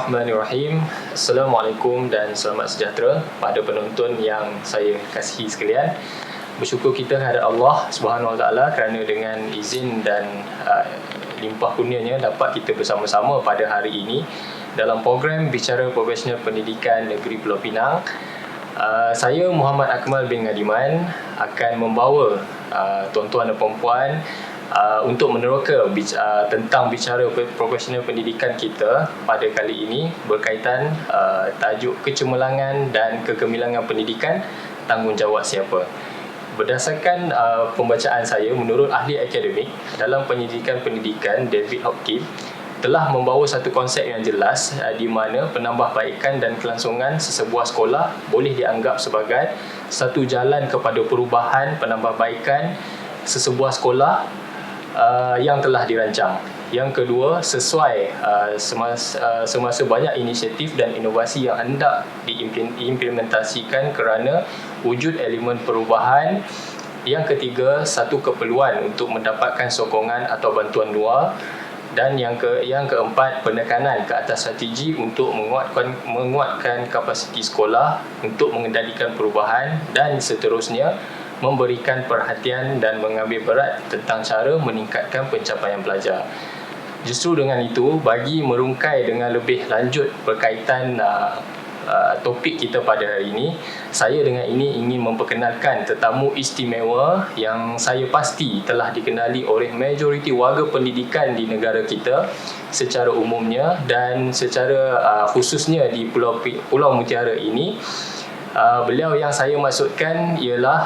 Bismillahirrahmanirrahim. Assalamualaikum dan selamat sejahtera pada penonton yang saya kasihi sekalian. Bersyukur kita kepada Allah Subhanahu Wa Taala kerana dengan izin dan limpah kurnianya dapat kita bersama-sama pada hari ini dalam program Bicara Profesional Pendidikan Negeri Pulau Pinang. Saya Muhammad Akmal bin Ngadiman akan membawa tuan-tuan dan puan-puan untuk meneroka tentang bicara profesional pendidikan kita pada kali ini berkaitan tajuk kecemerlangan dan kegemilangan pendidikan, tanggungjawab siapa. Berdasarkan pembacaan saya, menurut ahli akademik dalam pendidikan David Hopkins telah membawa satu konsep yang jelas di mana penambahbaikan dan kelangsungan sesebuah sekolah boleh dianggap sebagai satu jalan kepada perubahan penambahbaikan sesebuah sekolah yang telah dirancang. Yang kedua, sesuai semasa banyak inisiatif dan inovasi yang hendak diimplementasikan kerana wujud elemen perubahan. Yang ketiga, satu keperluan untuk mendapatkan sokongan atau bantuan luar. Dan yang keempat, penekanan ke atas strategi untuk menguatkan kapasiti sekolah untuk mengendalikan perubahan, dan seterusnya memberikan perhatian dan mengambil berat tentang cara meningkatkan pencapaian pelajar. Justru dengan itu, bagi merungkai dengan lebih lanjut berkaitan topik kita pada hari ini, saya dengan ini ingin memperkenalkan tetamu istimewa yang saya pasti telah dikenali oleh majoriti warga pendidikan di negara kita secara umumnya dan secara khususnya di Pulau Mutiara ini. Beliau yang saya maksudkan ialah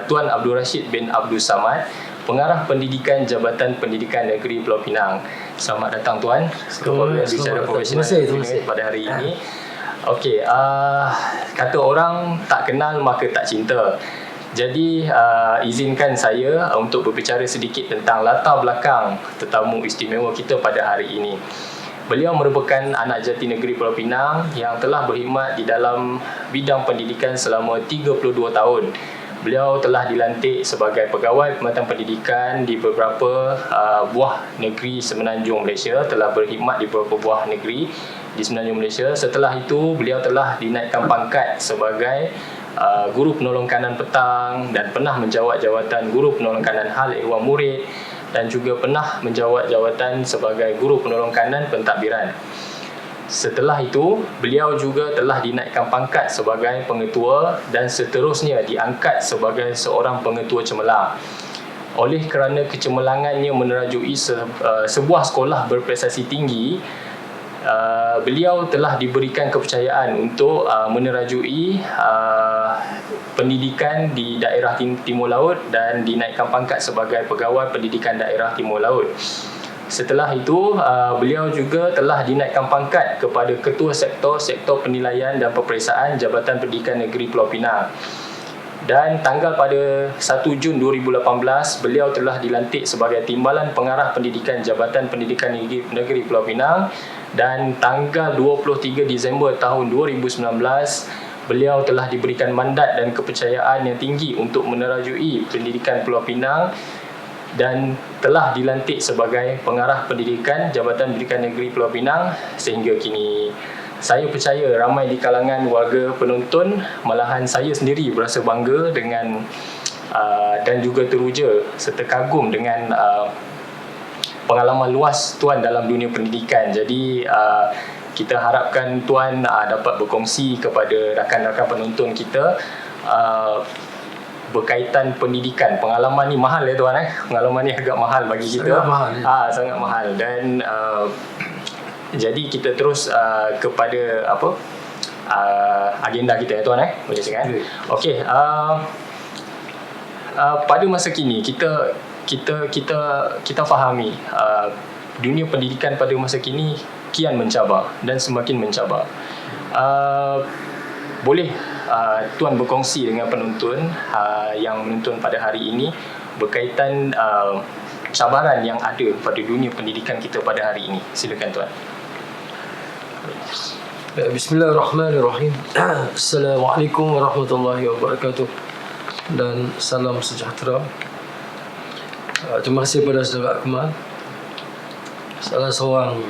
Tuan Abdul Rashid bin Abdul Samad, Pengarah Pendidikan Jabatan Pendidikan Negeri Pulau Pinang. Selamat datang Tuan ke program Bicara Profesional pada hari ini. Okey, kata orang tak kenal maka tak cinta. Jadi izinkan saya untuk berbicara sedikit tentang latar belakang tetamu istimewa kita pada hari ini. Beliau merupakan anak jati negeri Pulau Pinang yang telah berkhidmat di dalam bidang pendidikan selama 32 tahun. Beliau telah dilantik sebagai pegawai Perkhidmatan Pendidikan di beberapa buah negeri semenanjung Malaysia, telah berkhidmat di beberapa buah negeri di semenanjung Malaysia. Setelah itu, beliau telah dinaikkan pangkat sebagai guru penolong kanan petang dan pernah menjawat jawatan guru penolong kanan hal ehwal murid, dan juga pernah menjawat jawatan sebagai guru penolong kanan pentadbiran. Setelah itu, beliau juga telah dinaikkan pangkat sebagai pengetua dan seterusnya diangkat sebagai seorang pengetua cemerlang. Oleh kerana kecemerlangannya menerajui sebuah sekolah berprestasi tinggi, beliau telah diberikan kepercayaan untuk menerajui pendidikan di daerah Timur Laut dan dinaikkan pangkat sebagai pegawai pendidikan daerah Timur Laut. Setelah itu, beliau juga telah dinaikkan pangkat kepada Ketua Sektor Penilaian dan Peperiksaan Jabatan Pendidikan Negeri Pulau Pinang. Dan tanggal pada 1 Jun 2018, beliau telah dilantik sebagai Timbalan Pengarah Pendidikan Jabatan Pendidikan Negeri Pulau Pinang. Dan tanggal 23 Disember tahun 2019, beliau telah diberikan mandat dan kepercayaan yang tinggi untuk menerajui pendidikan Pulau Pinang dan telah dilantik sebagai Pengarah Pendidikan Jabatan Pendidikan Negeri Pulau Pinang sehingga kini. Saya percaya ramai di kalangan warga penonton, malahan saya sendiri berasa bangga dengan dan juga teruja serta kagum dengan pengalaman luas Tuan dalam dunia pendidikan. Jadi kita harapkan Tuan dapat berkongsi kepada rakan-rakan penonton kita berkaitan pendidikan. Pengalaman ni mahal ya Tuan Pengalaman ni agak mahal bagi kita. Sangat mahal. Dan jadi kita terus kepada agenda kita ya Tuan boleh cakap Okey, pada masa kini kita fahami dunia pendidikan pada masa kini kian mencabar dan semakin mencabar. Boleh Tuan berkongsi dengan penonton yang menonton pada hari ini berkaitan cabaran yang ada pada dunia pendidikan kita pada hari ini. Silakan Tuan. Bismillahirrahmanirrahim. Assalamualaikum warahmatullahi wabarakatuh. Dan salam sejahtera. Terima kasih kepada Saudara Akmal, salah seorang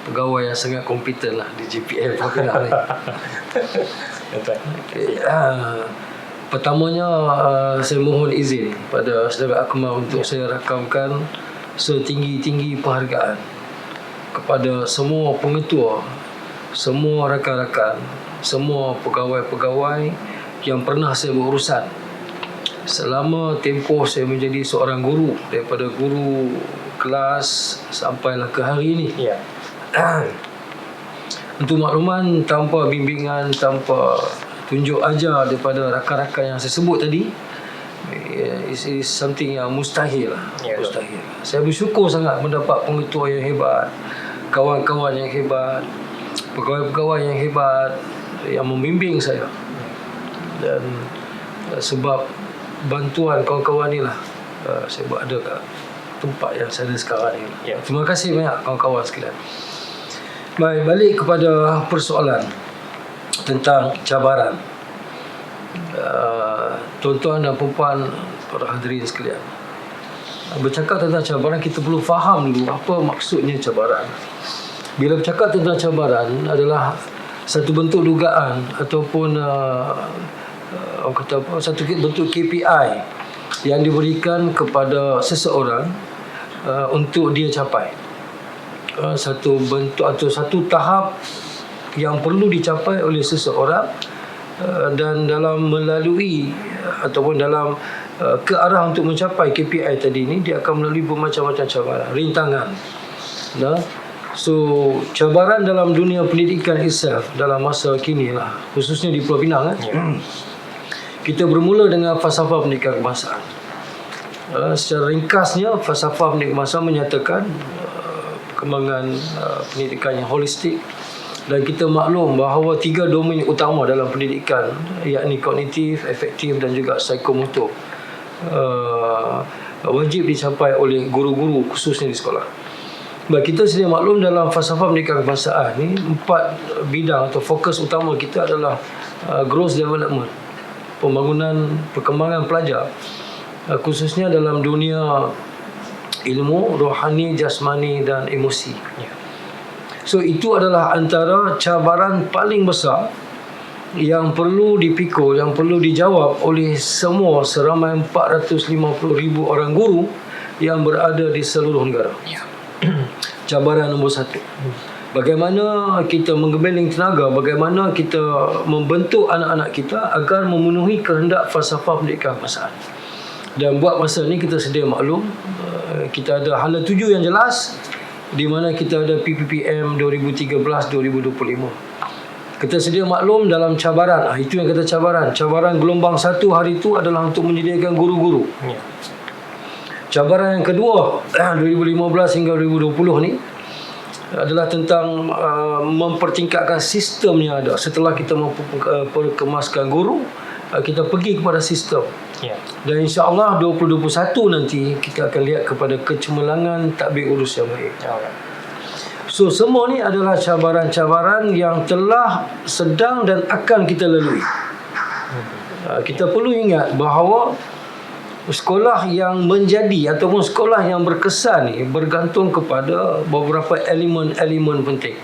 pegawai yang sangat kompeten lah di GPM Perak ni. Betul. Okay. Pertamanya saya mohon izin pada saudara Akmal untuk saya rakamkan setinggi-tinggi penghargaan kepada semua pengetua, semua rakan-rakan, semua pegawai-pegawai yang pernah saya berurusan selama tempoh saya menjadi seorang guru, daripada guru kelas sampailah ke hari ini. Ya. Untuk makluman, tanpa bimbingan, tanpa tunjuk ajar daripada rakan-rakan yang saya sebut tadi, it is something yang mustahil lah. Ya, Mustahil. Saya bersyukur sangat mendapat pengetua yang hebat, kawan-kawan yang hebat, pegawai-pegawai yang hebat yang membimbing saya. Dan sebab bantuan kawan-kawan ni lah saya berada kat tempat yang saya ada sekarang ni. Ya. Terima kasih banyak kawan-kawan sekalian. Baik, balik kepada persoalan tentang cabaran. Tuan-tuan dan puan para hadirin sekalian, bercakap tentang cabaran, kita perlu faham dulu apa maksudnya cabaran. Bila bercakap tentang cabaran adalah satu bentuk dugaan ataupun orang kata apa, satu bentuk KPI yang diberikan kepada seseorang untuk dia capai. Satu bentuk atau satu tahap yang perlu dicapai oleh seseorang, dan dalam melalui ataupun dalam ke arah untuk mencapai KPI tadi ni, dia akan melalui bermacam-macam cabaran, rintangan. Nah, so cabaran dalam dunia pendidikan itself dalam masa kini lah, khususnya di Pulau Pinang kita bermula dengan falsafah pendidikan kebangsaan. Secara ringkasnya, falsafah pendidikan kebangsaan menyatakan perkembangan pendidikan yang holistik, dan kita maklum bahawa 3 domain utama dalam pendidikan, yakni kognitif, efektif dan juga psikomotor, wajib dicapai oleh guru-guru khususnya di sekolah. Baik, kita sedia maklum dalam falsafah pendidikan kebangsaan ni 4 bidang atau fokus utama kita adalah growth development, pembangunan, perkembangan pelajar, khususnya dalam dunia ilmu, rohani, jasmani dan emosi. So itu adalah antara cabaran paling besar yang perlu dipikul, yang perlu dijawab oleh semua seramai 450,000 orang guru yang berada di seluruh negara. Cabaran nombor 1, bagaimana kita menggebeling tenaga, bagaimana kita membentuk anak-anak kita agar memenuhi kehendak falsafah pendidikan kebangsaan. Dan buat masa ni kita sedia maklum, kita ada hala tuju yang jelas, di mana kita ada PPPM 2013-2025. Kita sedia maklum dalam cabaran, itu yang kata cabaran. Cabaran gelombang 1 hari itu adalah untuk menyediakan guru-guru. Cabaran yang kedua 2015 hingga 2020 ni adalah tentang mempertingkatkan sistem yang ada. Setelah kita kemaskan guru, kita pergi kepada sistem. Dan insya-Allah 2021 nanti kita akan lihat kepada kecemerlangan tadbir urus yang baik. So semua ni adalah cabaran-cabaran yang telah, sedang dan akan kita lalui. Kita perlu ingat bahawa sekolah yang menjadi ataupun sekolah yang berkesan ni bergantung kepada beberapa elemen-elemen penting.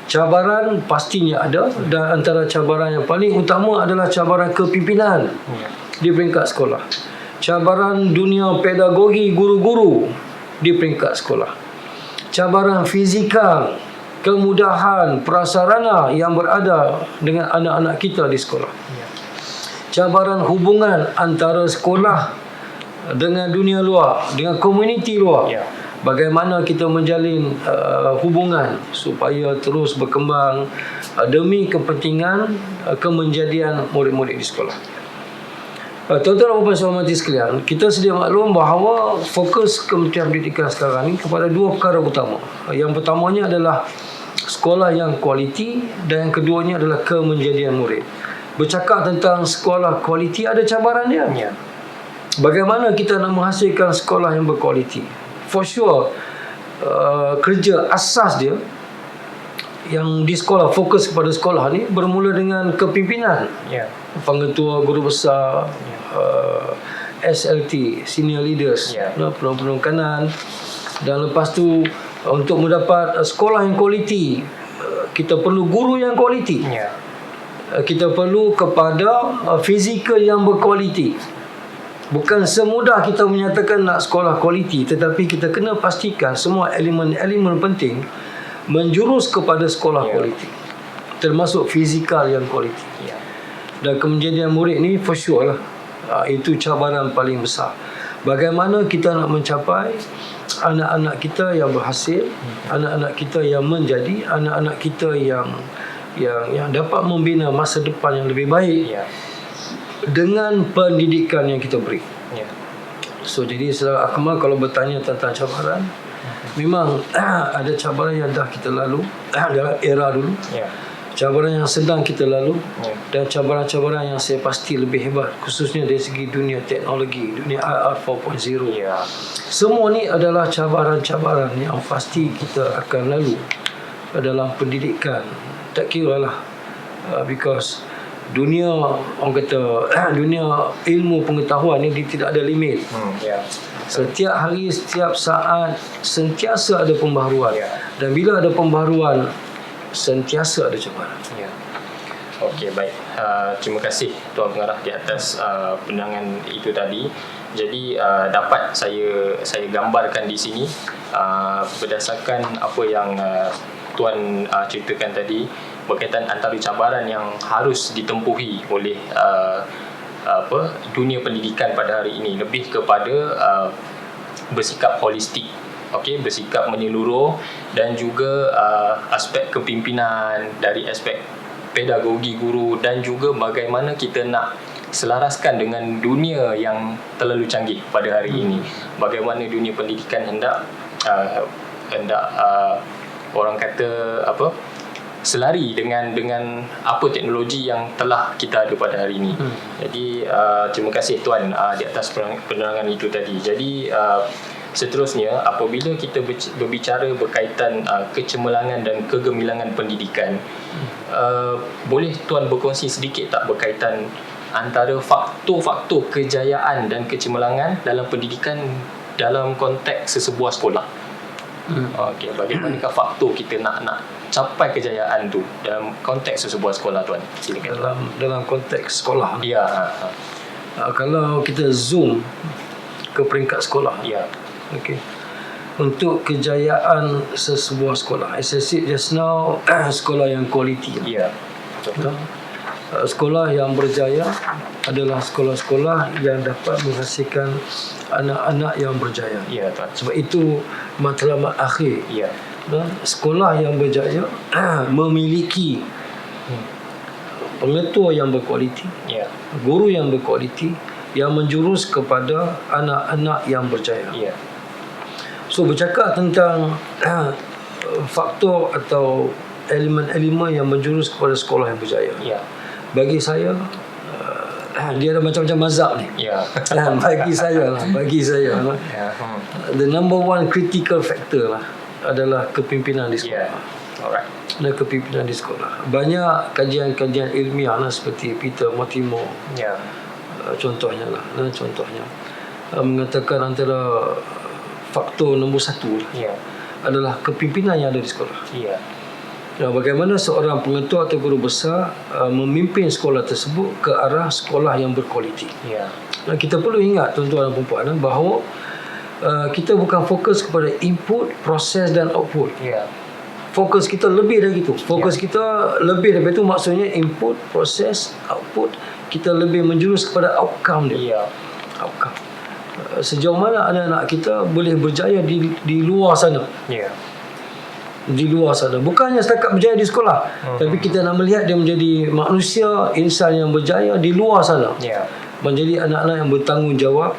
Cabaran pastinya ada, dan antara cabaran yang paling utama adalah cabaran kepimpinan di peringkat sekolah. Cabaran dunia pedagogi guru-guru di peringkat sekolah. Cabaran fizikal, kemudahan prasarana yang berada dengan anak-anak kita di sekolah. Cabaran hubungan antara sekolah dengan dunia luar, dengan komuniti luar. Bagaimana kita menjalin hubungan supaya terus berkembang demi kepentingan kemenjadian murid-murid di sekolah. Tuan-tuan dan puan saya hormati sekalian, kita sedia maklum bahawa fokus Kementerian Pendidikan sekarang ini kepada 2 perkara utama. Yang pertamanya adalah sekolah yang kualiti, dan yang keduanya adalah kemenjadian murid. Bercakap tentang sekolah kualiti, ada cabaran dia. Bagaimana kita nak menghasilkan sekolah yang berkualiti? For sure, kerja asas dia yang di sekolah, fokus kepada sekolah ni bermula dengan kepimpinan. Pengetua, guru besar, SLT, senior leaders, penolong-penolong kanan, dan lepas tu Untuk mendapat sekolah yang kualiti, kita perlu guru yang kualiti. Ya. Kita perlu kepada fizikal yang berkualiti. Bukan semudah kita menyatakan nak sekolah kualiti, tetapi kita kena pastikan semua elemen-elemen penting menjurus kepada sekolah kualiti, termasuk fizikal yang kualiti. Dan kemenjadian murid ni for sure lah, itu cabaran paling besar. Bagaimana kita nak mencapai anak-anak kita yang berhasil, anak-anak kita yang menjadi anak-anak kita yang dapat membina masa depan yang lebih baik dengan pendidikan yang kita beri. So jadi Saudara Akmal, kalau bertanya tentang cabaran, memang ada cabaran yang dah kita lalu dalam era dulu, cabaran yang sedang kita lalu, dan cabaran-cabaran yang saya pasti lebih hebat, khususnya dari segi dunia teknologi, dunia IR 4.0. Semua ni adalah cabaran-cabaran yang pasti kita akan lalu dalam pendidikan. Tak kira lah, because dunia, orang kata dunia ilmu pengetahuan ni dia tidak ada limit. Setiap hari, setiap saat sentiasa ada pembaharuan. Dan bila ada pembaharuan, sentiasa ada cabaran. Okey, baik. Terima kasih Tuan Pengarah di atas pandangan itu tadi. Jadi dapat saya gambarkan di sini berdasarkan apa yang Tuan ceritakan tadi berkaitan antara cabaran yang harus ditempuhi oleh dunia pendidikan pada hari ini, lebih kepada bersikap holistik, bersikap menyeluruh, dan juga aspek kepimpinan, dari aspek pedagogi guru, dan juga bagaimana kita nak selaraskan dengan dunia yang terlalu canggih pada hari ini. Bagaimana dunia pendidikan hendak orang kata selari dengan apa teknologi yang telah kita ada pada hari ini. Jadi terima kasih Tuan di atas penerangan itu tadi. Jadi seterusnya, apabila kita berbicara berkaitan kecemerlangan dan kegemilangan pendidikan, boleh Tuan berkongsi sedikit tak berkaitan antara faktor-faktor kejayaan dan kecemerlangan dalam pendidikan dalam konteks sesebuah sekolah? Okey, bagaimanakah faktor kita nak capai kejayaan tu dalam konteks sesebuah sekolah, Tuan? Silakan. Dalam konteks sekolah. Kalau kita zoom ke peringkat sekolah. Okey. Untuk kejayaan sesebuah sekolah, as I said just now, sekolah yang kualiti. Betul. Sekolah yang berjaya adalah sekolah-sekolah yang dapat menghasilkan anak-anak yang berjaya. Tuan. Sebab itu matlamat akhir. Sekolah yang berjaya memiliki pengetua yang berkualiti, guru yang berkualiti, yang menjurus kepada anak-anak yang berjaya. So bercakap tentang faktor atau elemen-elemen yang menjurus kepada sekolah yang berjaya, bagi saya dia ada macam-macam mazhab ni. Bagi saya the number one critical factor lah adalah kepimpinan di sekolah. Dan kepimpinan di sekolah. Banyak kajian-kajian ilmiah lah, seperti Peter Mortimer, contohnya mengatakan antara faktor nombor satu adalah kepimpinan yang ada di sekolah. Bagaimana seorang pengetua atau guru besar memimpin sekolah tersebut ke arah sekolah yang berkualiti. Dan kita perlu ingat, tuan-tuan dan puan-puan, bahawa kita bukan fokus kepada input, proses dan output. Fokus kita lebih dari itu. Kita lebih dari itu, maksudnya input, proses, output, kita lebih menjurus kepada outcome dia. Outcome. Sejauh mana anak-anak kita boleh berjaya di luar sana. Di luar sana, bukannya setakat berjaya di sekolah, tapi kita nak melihat dia menjadi manusia, insan yang berjaya di luar sana, menjadi anak-anak yang bertanggungjawab.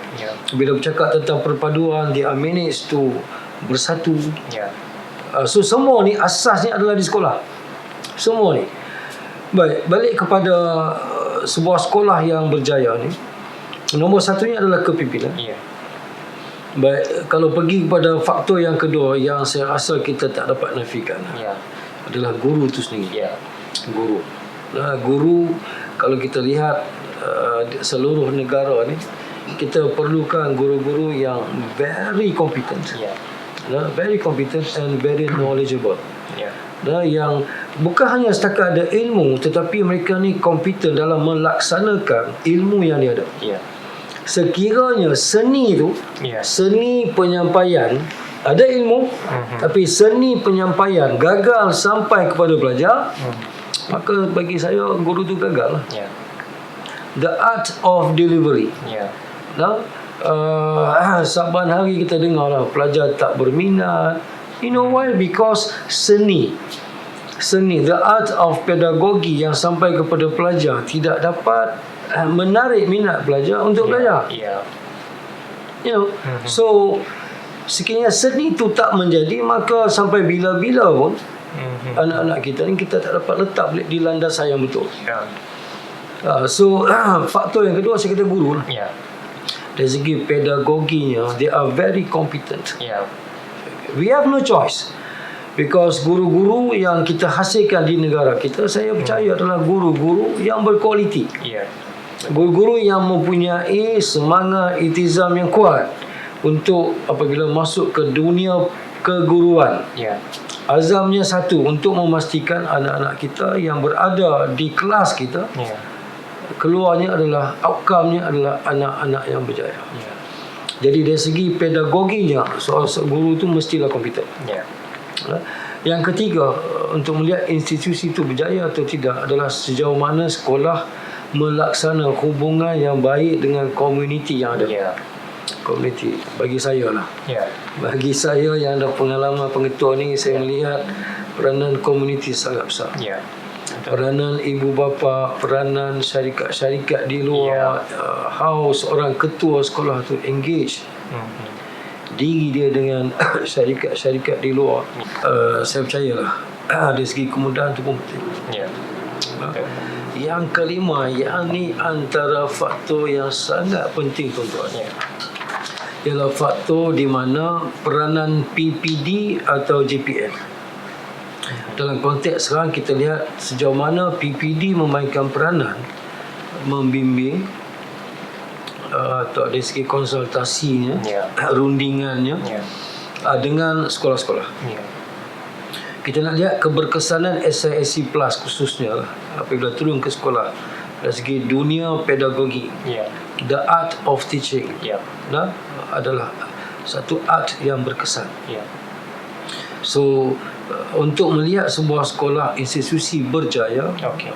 Bila bercakap tentang perpaduan, dia manage to bersatu. So semua ni asasnya adalah di sekolah. Semua ni. Baik, balik kepada sebuah sekolah yang berjaya ni, nombor satunya adalah kepimpinan. Baik, kalau pergi kepada faktor yang kedua yang saya rasa kita tak dapat nafikan, adalah guru itu sendiri. Guru, kalau kita lihat seluruh negara ni, kita perlukan guru-guru yang very competent. very competent and very knowledgeable. Ya. Yang bukan hanya setakat ada ilmu, tetapi mereka ni kompeten dalam melaksanakan ilmu yang dia ada. Ya. Sekiranya seni tu, Ya. seni penyampaian, ada ilmu, tapi seni penyampaian gagal sampai kepada pelajar, maka bagi saya guru tu gagal lah. Ya. The art of delivery. Ya. Saban hari kita dengar lah pelajar tak berminat. You know why? Because seni, the art of pedagogi yang sampai kepada pelajar tidak dapat menarik minat pelajar untuk belajar. Ya. You know, so sekiranya seni tu tak menjadi, maka sampai bila-bila pun anak-anak kita ni kita tak dapat letak di landasan yang betul. Ya. So faktor yang kedua saya kata guru lah. Ya. Dari segi pedagoginya, they are very competent. Ya. We have no choice, because guru-guru yang kita hasilkan di negara kita, saya percaya adalah guru-guru yang berkualiti, Ya. guru-guru yang mempunyai semangat iltizam yang kuat untuk apabila masuk ke dunia keguruan. Ya. Azamnya satu, untuk memastikan anak-anak kita yang berada di kelas kita, Ya. keluarnya adalah, outcome-nya adalah anak-anak yang berjaya. Ya. Jadi dari segi pedagoginya, seorang guru tu mestilah kompeten. Ya. Yang ketiga, untuk melihat institusi itu berjaya atau tidak adalah sejauh mana sekolah melaksana hubungan yang baik dengan komuniti yang ada. Ya. Komuniti, bagi saya lah. Ya. Bagi saya yang ada pengalaman pengetua ni, saya melihat peranan komuniti sangat besar. Ya. Peranan ibu bapa, peranan syarikat-syarikat di luar, how seorang ketua sekolah tu engage diri dia dengan syarikat-syarikat di luar. Saya percayalah dari segi kemudahan tu pun penting. Ya. Yang kelima, yang ni antara faktor yang sangat penting tuan-tuan, Ya. ialah faktor di mana peranan PPD atau JPN. Dalam konteks sekarang kita lihat sejauh mana PPD memainkan peranan membimbing atau dari segi konsultasinya, Ya. rundingannya Ya. dengan sekolah-sekolah. Ya. Kita nak lihat keberkesanan SISC Plus khususnya lah, apabila turun ke sekolah dari segi dunia pedagogi. Ya. The art of teaching, Ya. adalah satu art yang berkesan. Ya. So untuk melihat sebuah sekolah institusi berjaya, Okey.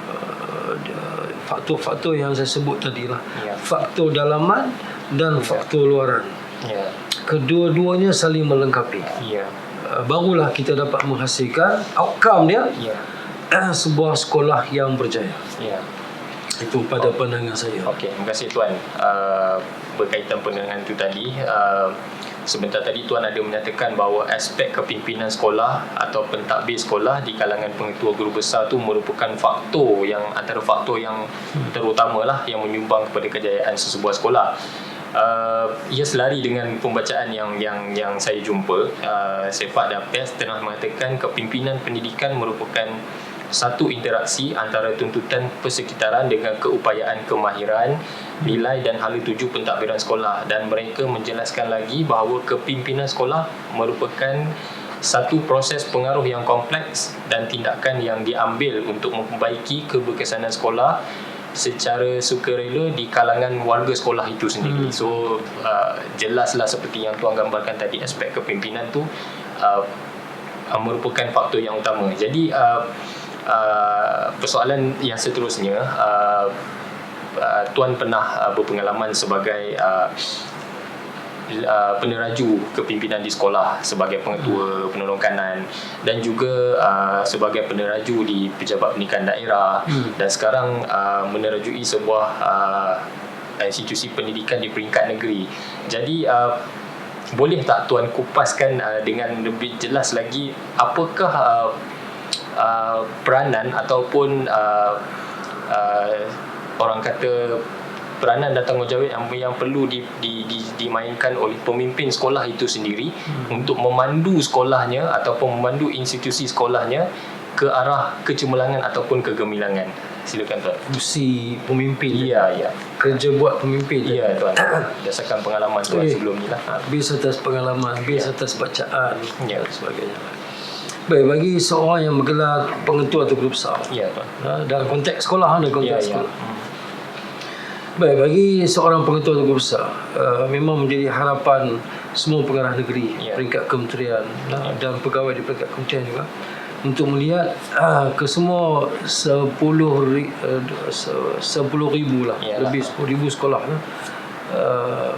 faktor-faktor yang saya sebut tadi lah, Ya. faktor dalaman dan faktor luaran, Ya. kedua-duanya saling melengkapi. Ya. Barulah kita dapat menghasilkan outcome dia, Ya. sebuah sekolah yang berjaya. Ya. Itu pada pandangan saya. Okey, terima kasih Tuan. Berkaitan pandangan itu tadi, sebentar tadi Tuan ada menyatakan bahawa aspek kepimpinan sekolah atau pentadbir sekolah di kalangan pengetua guru besar tu merupakan faktor yang, antara faktor yang terutama lah yang menyumbang kepada kejayaan sesebuah sekolah. Ia selari dengan pembacaan yang saya jumpa. Sepak Dapes telah mengatakan kepimpinan pendidikan merupakan satu interaksi antara tuntutan persekitaran dengan keupayaan kemahiran, nilai dan hala tuju pentadbiran sekolah, dan mereka menjelaskan lagi bahawa kepimpinan sekolah merupakan satu proses pengaruh yang kompleks dan tindakan yang diambil untuk memperbaiki keberkesanan sekolah secara sukarela di kalangan warga sekolah itu sendiri. So jelaslah seperti yang Tuan gambarkan tadi, aspek kepimpinan tu merupakan faktor yang utama. Jadi persoalan yang seterusnya, Tuan pernah berpengalaman sebagai peneraju kepimpinan di sekolah sebagai pengetua penolong kanan, dan juga sebagai peneraju di Pejabat Pendidikan Daerah, dan sekarang menerajui sebuah institusi pendidikan di peringkat negeri. Jadi boleh tak Tuan kupaskan dengan lebih jelas lagi apakah peranan ataupun orang kata peranan dan tanggungjawab yang perlu dimainkan oleh pemimpin sekolah itu sendiri untuk memandu sekolahnya ataupun memandu institusi sekolahnya ke arah kecemerlangan ataupun kegemilangan. Silakan Tuan. Fungsi pemimpin. Ya. Kerja buat pemimpin. Ya Tuan. Berdasarkan pengalaman Tuan sebelum ni lah. Base atas pengalaman, base atas bacaan Ya. dan sebagainya. Baik, bagi seorang yang bergelar pengetua atau guru besar, Ya Tuan. dalam konteks sekolah, dalam Ya. konteks sekolah. Baik, bagi seorang pengetua atau guru besar, memang menjadi harapan semua pengarah negeri, peringkat kementerian dan pegawai di peringkat kementerian juga, untuk melihat ke semua 10,000 lah, lebih 10,000 sekolah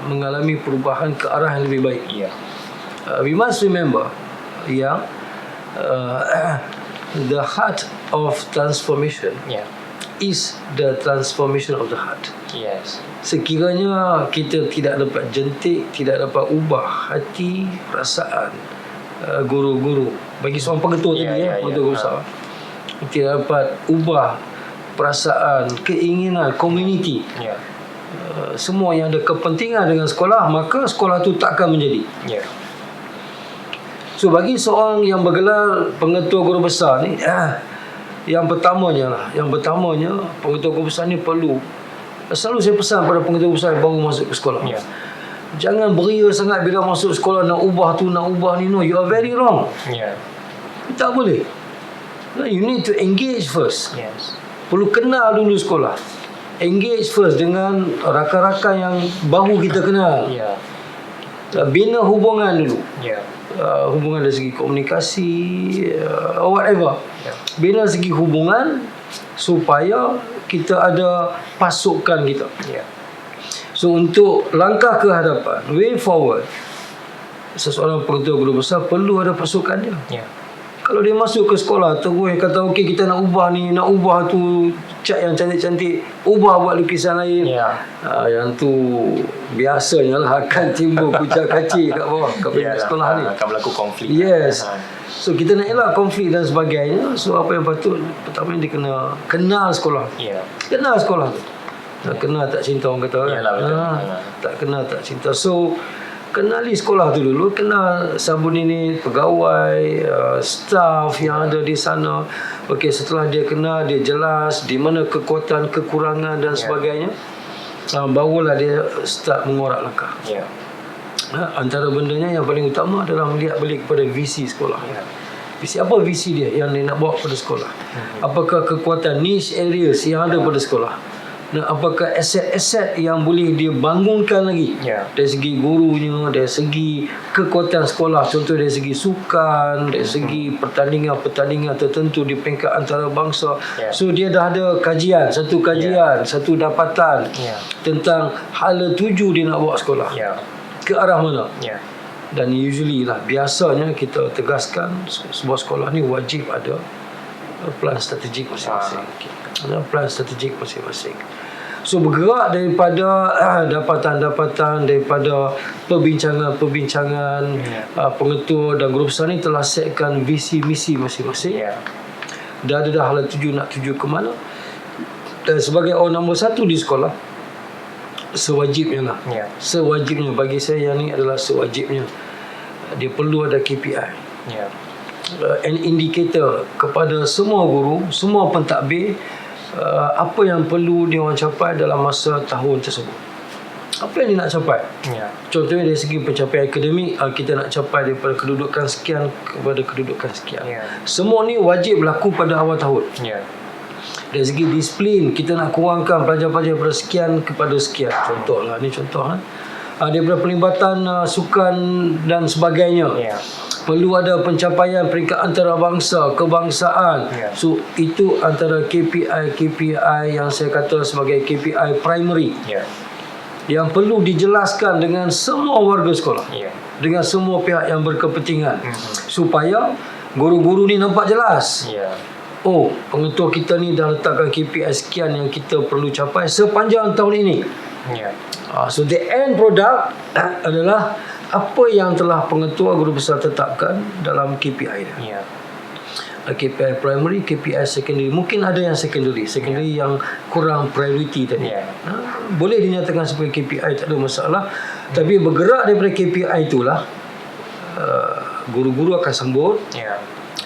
mengalami perubahan ke arah yang lebih baik. We must remember yang the heart of transformation is the transformation of the heart. Yes. Sekiranya kita tidak dapat jentik, tidak dapat ubah hati, perasaan guru-guru, bagi seorang pengetua tadi pengetua guru besar, tidak dapat ubah perasaan, keinginan komuniti, semua yang ada kepentingan dengan sekolah, maka sekolah tu takkan menjadi. So bagi seorang yang bergelar pengetua guru besar ni, yang pertamanya pengetua guru besar ni perlu, selalu saya pesan pada pengetua guru besar yang baru masuk ke sekolah, jangan beria sangat bila masuk sekolah nak ubah tu, nak ubah ni. No, you are very wrong. Tak boleh. You need to engage first. Perlu kenal dulu sekolah. Engage first dengan rakan-rakan yang baru kita kenal. Bina hubungan dulu. Hubungan dari segi komunikasi, whatever. Bina segi hubungan supaya kita ada pasukan kita. So untuk langkah ke hadapan, way forward, seseorang pengetua guru besar perlu ada pasukan dia. Kalau dia masuk ke sekolah terus kata okey kita nak ubah ni, nak ubah tu, cat yang cantik-cantik, ubah buat lukisan lain, yang tu biasanya lah akan timbul kucak-kacir kat bawah kat sekolah ni, akan berlaku konflik. So kita nak elak konflik dan sebagainya. So apa yang patut, pertama dia kena kenal sekolah. Kenal sekolah tu. Tak kenal tak cinta, orang kata kan. Tak kenal tak cinta. So kenali sekolah tu dulu, kenal sabun ini, pegawai, staff yang ada di sana. Okey, setelah dia kenal, dia jelas di mana kekuatan, kekurangan dan sebagainya, barulah dia start mengorak langkah. Antara bendanya yang paling utama adalah melihat balik kepada visi sekolah. Visi apa, visi dia yang dia nak bawa pada sekolah? Apakah kekuatan niche areas yang ada pada sekolah? Dan apakah aset-aset yang boleh dia bangunkan lagi, dari segi gurunya, dari segi kekuatan sekolah, contoh dari segi sukan, dari segi pertandingan-pertandingan tertentu di peringkat antarabangsa. So dia dah ada kajian, satu dapatan tentang hala tuju dia nak bawa sekolah ke arah mana. Dan usually lah, biasanya kita tegaskan sebuah sekolah ni wajib ada plan strategik masing-masing. Plan strategik masing-masing. So bergerak daripada dapatan-dapatan, daripada perbincangan-perbincangan, pengetua dan guru besar ni telah setkan visi misi masing-masing. Dah ada hala tuju nak tuju ke mana. Dan sebagai orang nombor satu di sekolah, sewajibnya lah. Sewajibnya, bagi saya yang ni adalah sewajibnya, dia perlu ada KPI. An indicator kepada semua guru, semua pentadbir, apa yang perlu dia orang capai dalam masa tahun tersebut. Apa yang dia nak capai? Contohnya dari segi pencapaian akademik, kita nak capai daripada kedudukan sekian kepada kedudukan sekian. Semua ni wajib berlaku pada awal tahun. Dari segi disiplin, kita nak kurangkan pelajar-pelajar daripada sekian kepada sekian. Contohlah, ni contoh daripada pelibatan sukan dan sebagainya. Perlu ada pencapaian peringkat antarabangsa, kebangsaan. So itu antara KPI yang saya kata sebagai KPI primary, yang perlu dijelaskan dengan semua warga sekolah, dengan semua pihak yang berkepentingan, supaya guru-guru ni nampak jelas. Oh, pengetua kita ni dah letakkan KPI sekian yang kita perlu capai sepanjang tahun ini. So the end product adalah apa yang telah pengetua guru besar tetapkan dalam KPI dia. KPI primary, KPI secondary. Mungkin ada yang secondary yang kurang priority tadi. Boleh dinyatakan sebagai KPI, tak ada masalah. Tapi bergerak daripada KPI itulah, guru-guru akan sambut,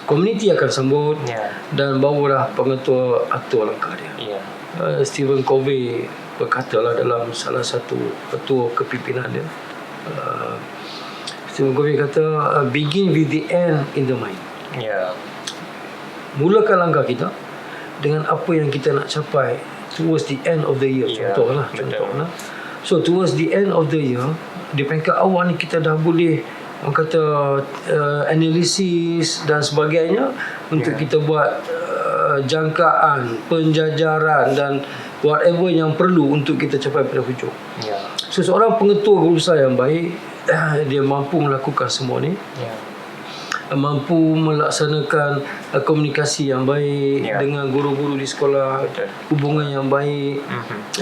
komuniti akan sambut, Ya. dan barulah pengetua atur langkah dia. Ya. Stephen Covey berkatalah dalam salah satu petua kepimpinan dia, Stephen Covey kata, begin with the end in the mind. Ya. Mulakan langkah kita dengan apa yang kita nak capai towards the end of the year. Ya, Contohlah. So towards the end of the year, di peringkat awal ni kita dah boleh orang kata analisis dan sebagainya untuk kita buat jangkaan, penjajaran dan whatever yang perlu untuk kita capai pada hujung. Ya. So seorang pengetua guru besar yang baik, dia mampu melakukan semua ni, Ya. mampu melaksanakan komunikasi yang baik dengan guru-guru di sekolah, Betul. hubungan yang baik,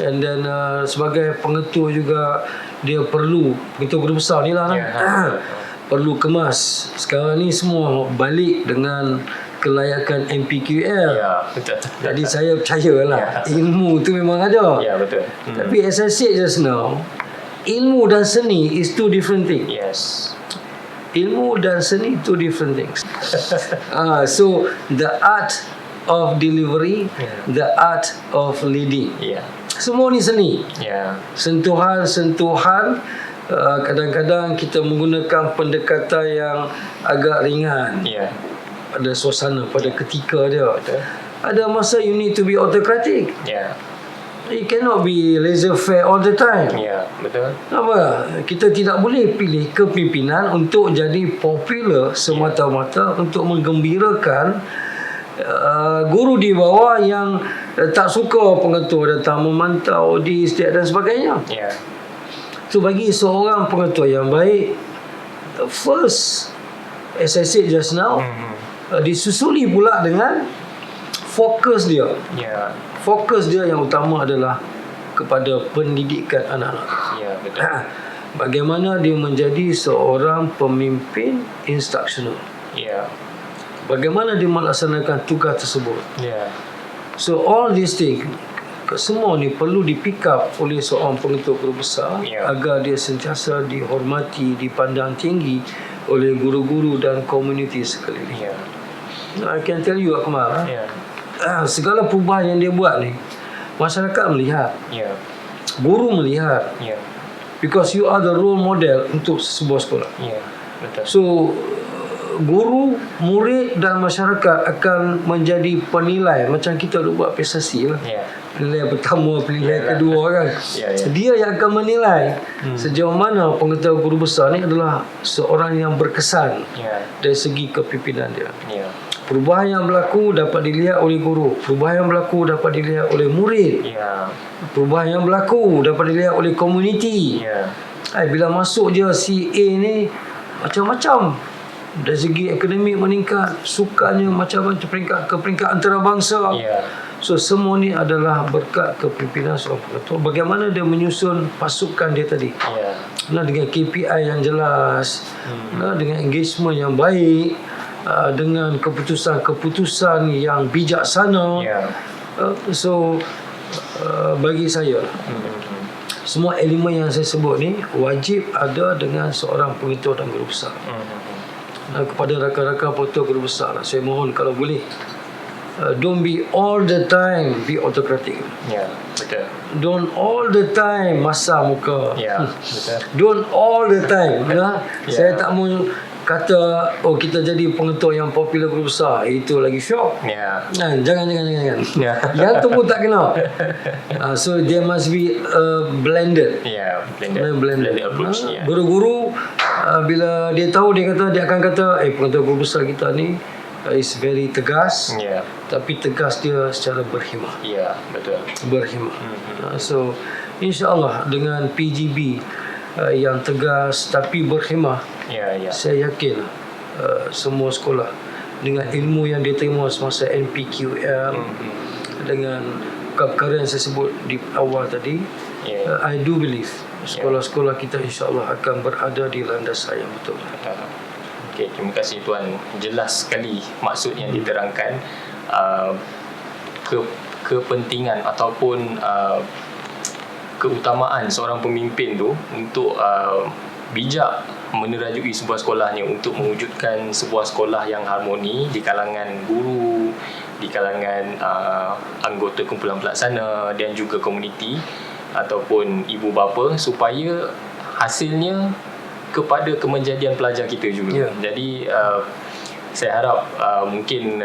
and then sebagai pengetua juga dia perlu, pengetua guru besar ni lah, perlu kemas. Sekarang ni semua balik dengan kelayakan MPQL. Ya, betul. Jadi saya percayalah ilmu tu memang ada. Ya, betul. Tapi as I said just now, ilmu dan seni is two different things. Yes. Ilmu dan seni two different things. So the art of delivery, the art of leading, Ya. semua ni seni. Ya. Sentuhan-sentuhan, kadang-kadang kita menggunakan pendekatan yang agak ringan Ya. pada suasana, pada ketika dia. Ada masa you need to be autocratic. Ya. You cannot be laissez-faire all the time. Ya, betul. Apa? Kita tidak boleh pilih kepimpinan untuk jadi popular semata-mata untuk menggembirakan guru di bawah yang tak suka pengetua datang memantau di setiap dan sebagainya. Ya. So bagi seorang pengetua yang baik, first, as I said just now, disusuli pula dengan fokus dia. Ya. Fokus dia yang utama adalah kepada pendidikan anak-anak. Ya, betul. Bagaimana dia menjadi seorang pemimpin instruksional. Ya. Bagaimana dia melaksanakan tugas tersebut. Ya. So all these things, semua ni perlu di-pick up oleh seorang pengetua guru besar agar dia sentiasa dihormati, dipandang tinggi oleh guru-guru dan komuniti sekeliling. Ya. I can tell you, Akmal, Ya. segala perubahan yang dia buat ni, masyarakat melihat, Ya. guru melihat, Ya. because you are the role model untuk sebuah sekolah. Ya. Betul. So guru, murid dan masyarakat akan menjadi penilai, macam kita duk buat PSC lah. Ya. Penilai pertama, penilai kedua kan. Ya. Dia yang akan menilai sejauh mana pengetua guru besar ni adalah seorang yang berkesan Ya. dari segi kepimpinan dia. Ya. Perubahan yang berlaku dapat dilihat oleh guru, perubahan yang berlaku dapat dilihat oleh murid, Ya. perubahan yang berlaku dapat dilihat oleh komuniti. Ya. Bila masuk je si A ni macam-macam, dari segi akademik meningkat, sukanya macam-macam, ke peringkat antarabangsa. Ya. So semua ni adalah berkat kepimpinan seorang pengetua. Bagaimana dia menyusun pasukan dia tadi, Ya. dengan KPI yang jelas, dengan engagement yang baik, dengan keputusan-keputusan yang bijaksana. Ya. So bagi saya, semua elemen yang saya sebut ni wajib ada dengan seorang pengetua dan guru besar. Kepada rakan-rakan pengetua guru besar, saya mohon kalau boleh, don't be all the time be autocratic. Ya. Betul. Don't all the time masam muka. Ya. Betul. Don't all the time. Saya tak mau kata kita jadi pengetua yang popular guru besar, itu lagi syok. Ya. Jangan. Ya. Yang tu pun tak kena. So there must be blended. Ya. Blended approach. Ya. Guru-guru bila dia tahu, dia akan kata pengetua guru besar kita ni is very tegas, Ya. tapi tegas dia secara berhimah. Ya. Betul. Berhimah. So insya-Allah dengan PGB yang tegas tapi berhimah, Ya. Ya. saya yakin semua sekolah dengan ilmu yang dia terima semasa NPQL, dengan perkara yang saya sebut di awal tadi, I do believe sekolah-sekolah kita insya-Allah akan berada di landasan yang betul. Okey, terima kasih Tuan. Jelas sekali maksud yang diterangkan. Kepentingan ataupun keutamaan seorang pemimpin tu untuk bijak menerajui sebuah sekolahnya untuk mewujudkan sebuah sekolah yang harmoni di kalangan guru, di kalangan anggota kumpulan pelaksana dan juga komuniti ataupun ibu bapa, supaya hasilnya kepada kemenjadian pelajar kita juga. Jadi saya harap mungkin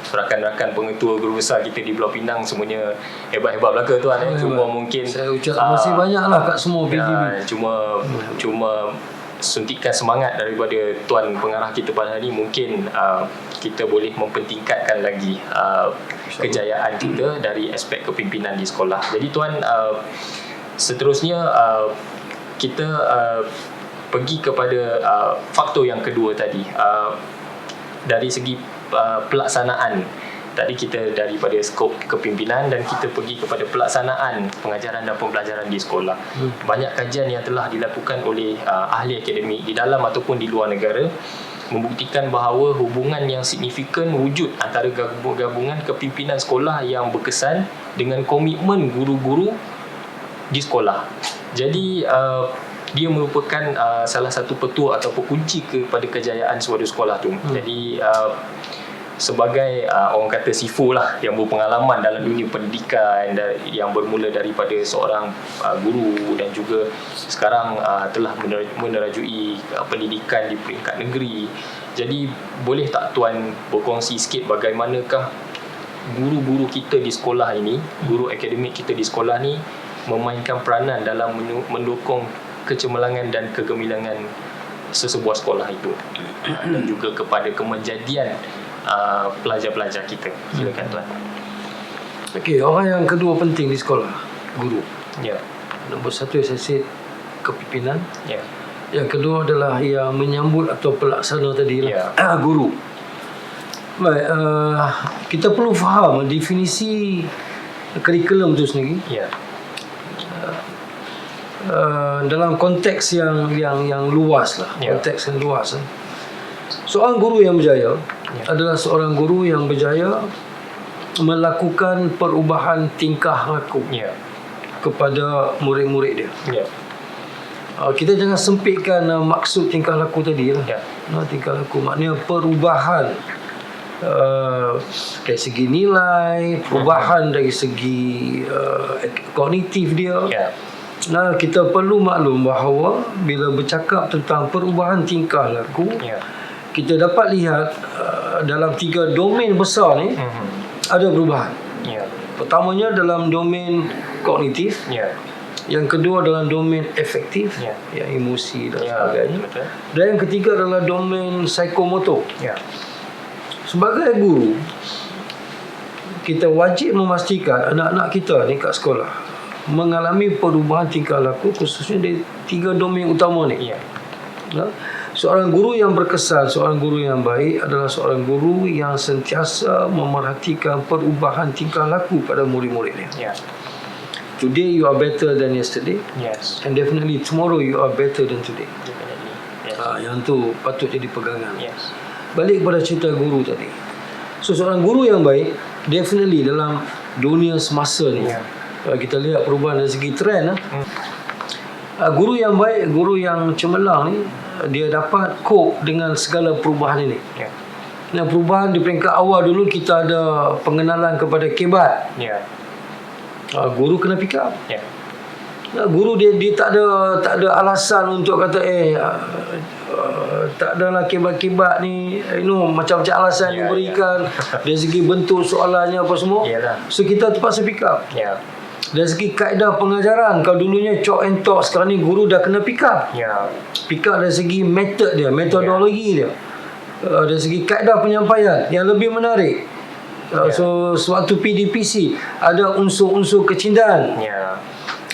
rakan-rakan pengetua guru besar kita di Pulau Pinang semuanya hebat-hebat belaka tuan. Cuma mungkin saya ucap terima kasih banyaklah kat semua PGB. Cuma suntikan semangat daripada tuan pengarah kita pada hari ini, mungkin kita boleh mempentingkatkan lagi kejayaan kita dari aspek kepimpinan di sekolah. Jadi tuan, seterusnya kita pergi kepada faktor yang kedua tadi. Dari segi pelaksanaan, tadi kita daripada skop kepimpinan dan kita pergi kepada pelaksanaan pengajaran dan pembelajaran di sekolah. Banyak kajian yang telah dilakukan oleh ahli akademik di dalam ataupun di luar negara membuktikan bahawa hubungan yang signifikan wujud antara gabungan kepimpinan sekolah yang berkesan dengan komitmen guru-guru di sekolah. Jadi dia merupakan salah satu petua ataupun kunci kepada kejayaan suatu sekolah tu. Jadi sebagai orang kata sifu lah yang berpengalaman dalam dunia pendidikan, yang bermula daripada seorang guru dan juga sekarang telah menerajui pendidikan di peringkat negeri. Jadi boleh tak tuan berkongsi sikit bagaimanakah guru-guru kita di sekolah ini, guru akademik kita di sekolah ni memainkan peranan dalam mendukung kecemerlangan dan kegemilangan sesebuah sekolah itu, dan juga kepada kemenjadian pelajar-pelajar kita. Silakan tuan. Okey, orang yang kedua penting di sekolah, guru. Ya. Nombor satu saya set kepimpinan. Ya. Yang kedua adalah yang menyambut atau pelaksana tadi lah. Guru. Baik, kita perlu faham definisi kurikulum itu sendiri. Ya. Dalam konteks yang luas lah, konteks yang luas. Seorang guru yang berjaya adalah seorang guru yang berjaya melakukan perubahan tingkah laku kepada murid-murid dia. Kita jangan sempitkan maksud tingkah laku tadi lah. Tingkah laku maknanya perubahan dari segi nilai, perubahan dari segi kognitif dia. Nah, kita perlu maklum bahawa bila bercakap tentang perubahan tingkah laku, kita dapat lihat dalam 3 domain besar ni ada perubahan. Pertamanya dalam domain kognitif, yang kedua dalam domain efektif, yang emosi dan sebagainya, dan yang ketiga adalah domain psikomotor. Sebagai guru, kita wajib memastikan anak-anak kita ni kat sekolah mengalami perubahan tingkah laku, khususnya di 3 domain utama ni. Seorang guru yang berkesan, seorang guru yang baik adalah seorang guru yang sentiasa memerhatikan perubahan tingkah laku pada murid-muridnya. Today you are better than yesterday, and definitely tomorrow you are better than today. Yang tu patut jadi pegangan. Balik kepada cerita guru tadi. So seorang guru yang baik definitely dalam dunia semasa ni, kita lihat perubahan dari segi trend. Guru yang baik, guru yang cemerlang ni, dia dapat cope dengan segala perubahan ini. Nah, perubahan di peringkat awal dulu kita ada pengenalan kepada kebat. Guru kena pick up. Guru dia tak ada alasan untuk kata tak adalah kebat-kebat ni, macam-macam alasan yang diberikan dari segi bentuk soalannya apa semua. So kita terpaksa pick up. Dari segi kaedah pengajaran, kalau dulunya chalk and talk, sekarang ni guru dah kena pick up. Pick up dari segi method dia, metodologi dia, dari segi kaedah penyampaian yang lebih menarik. So sewaktu PDPC ada unsur-unsur kecintaan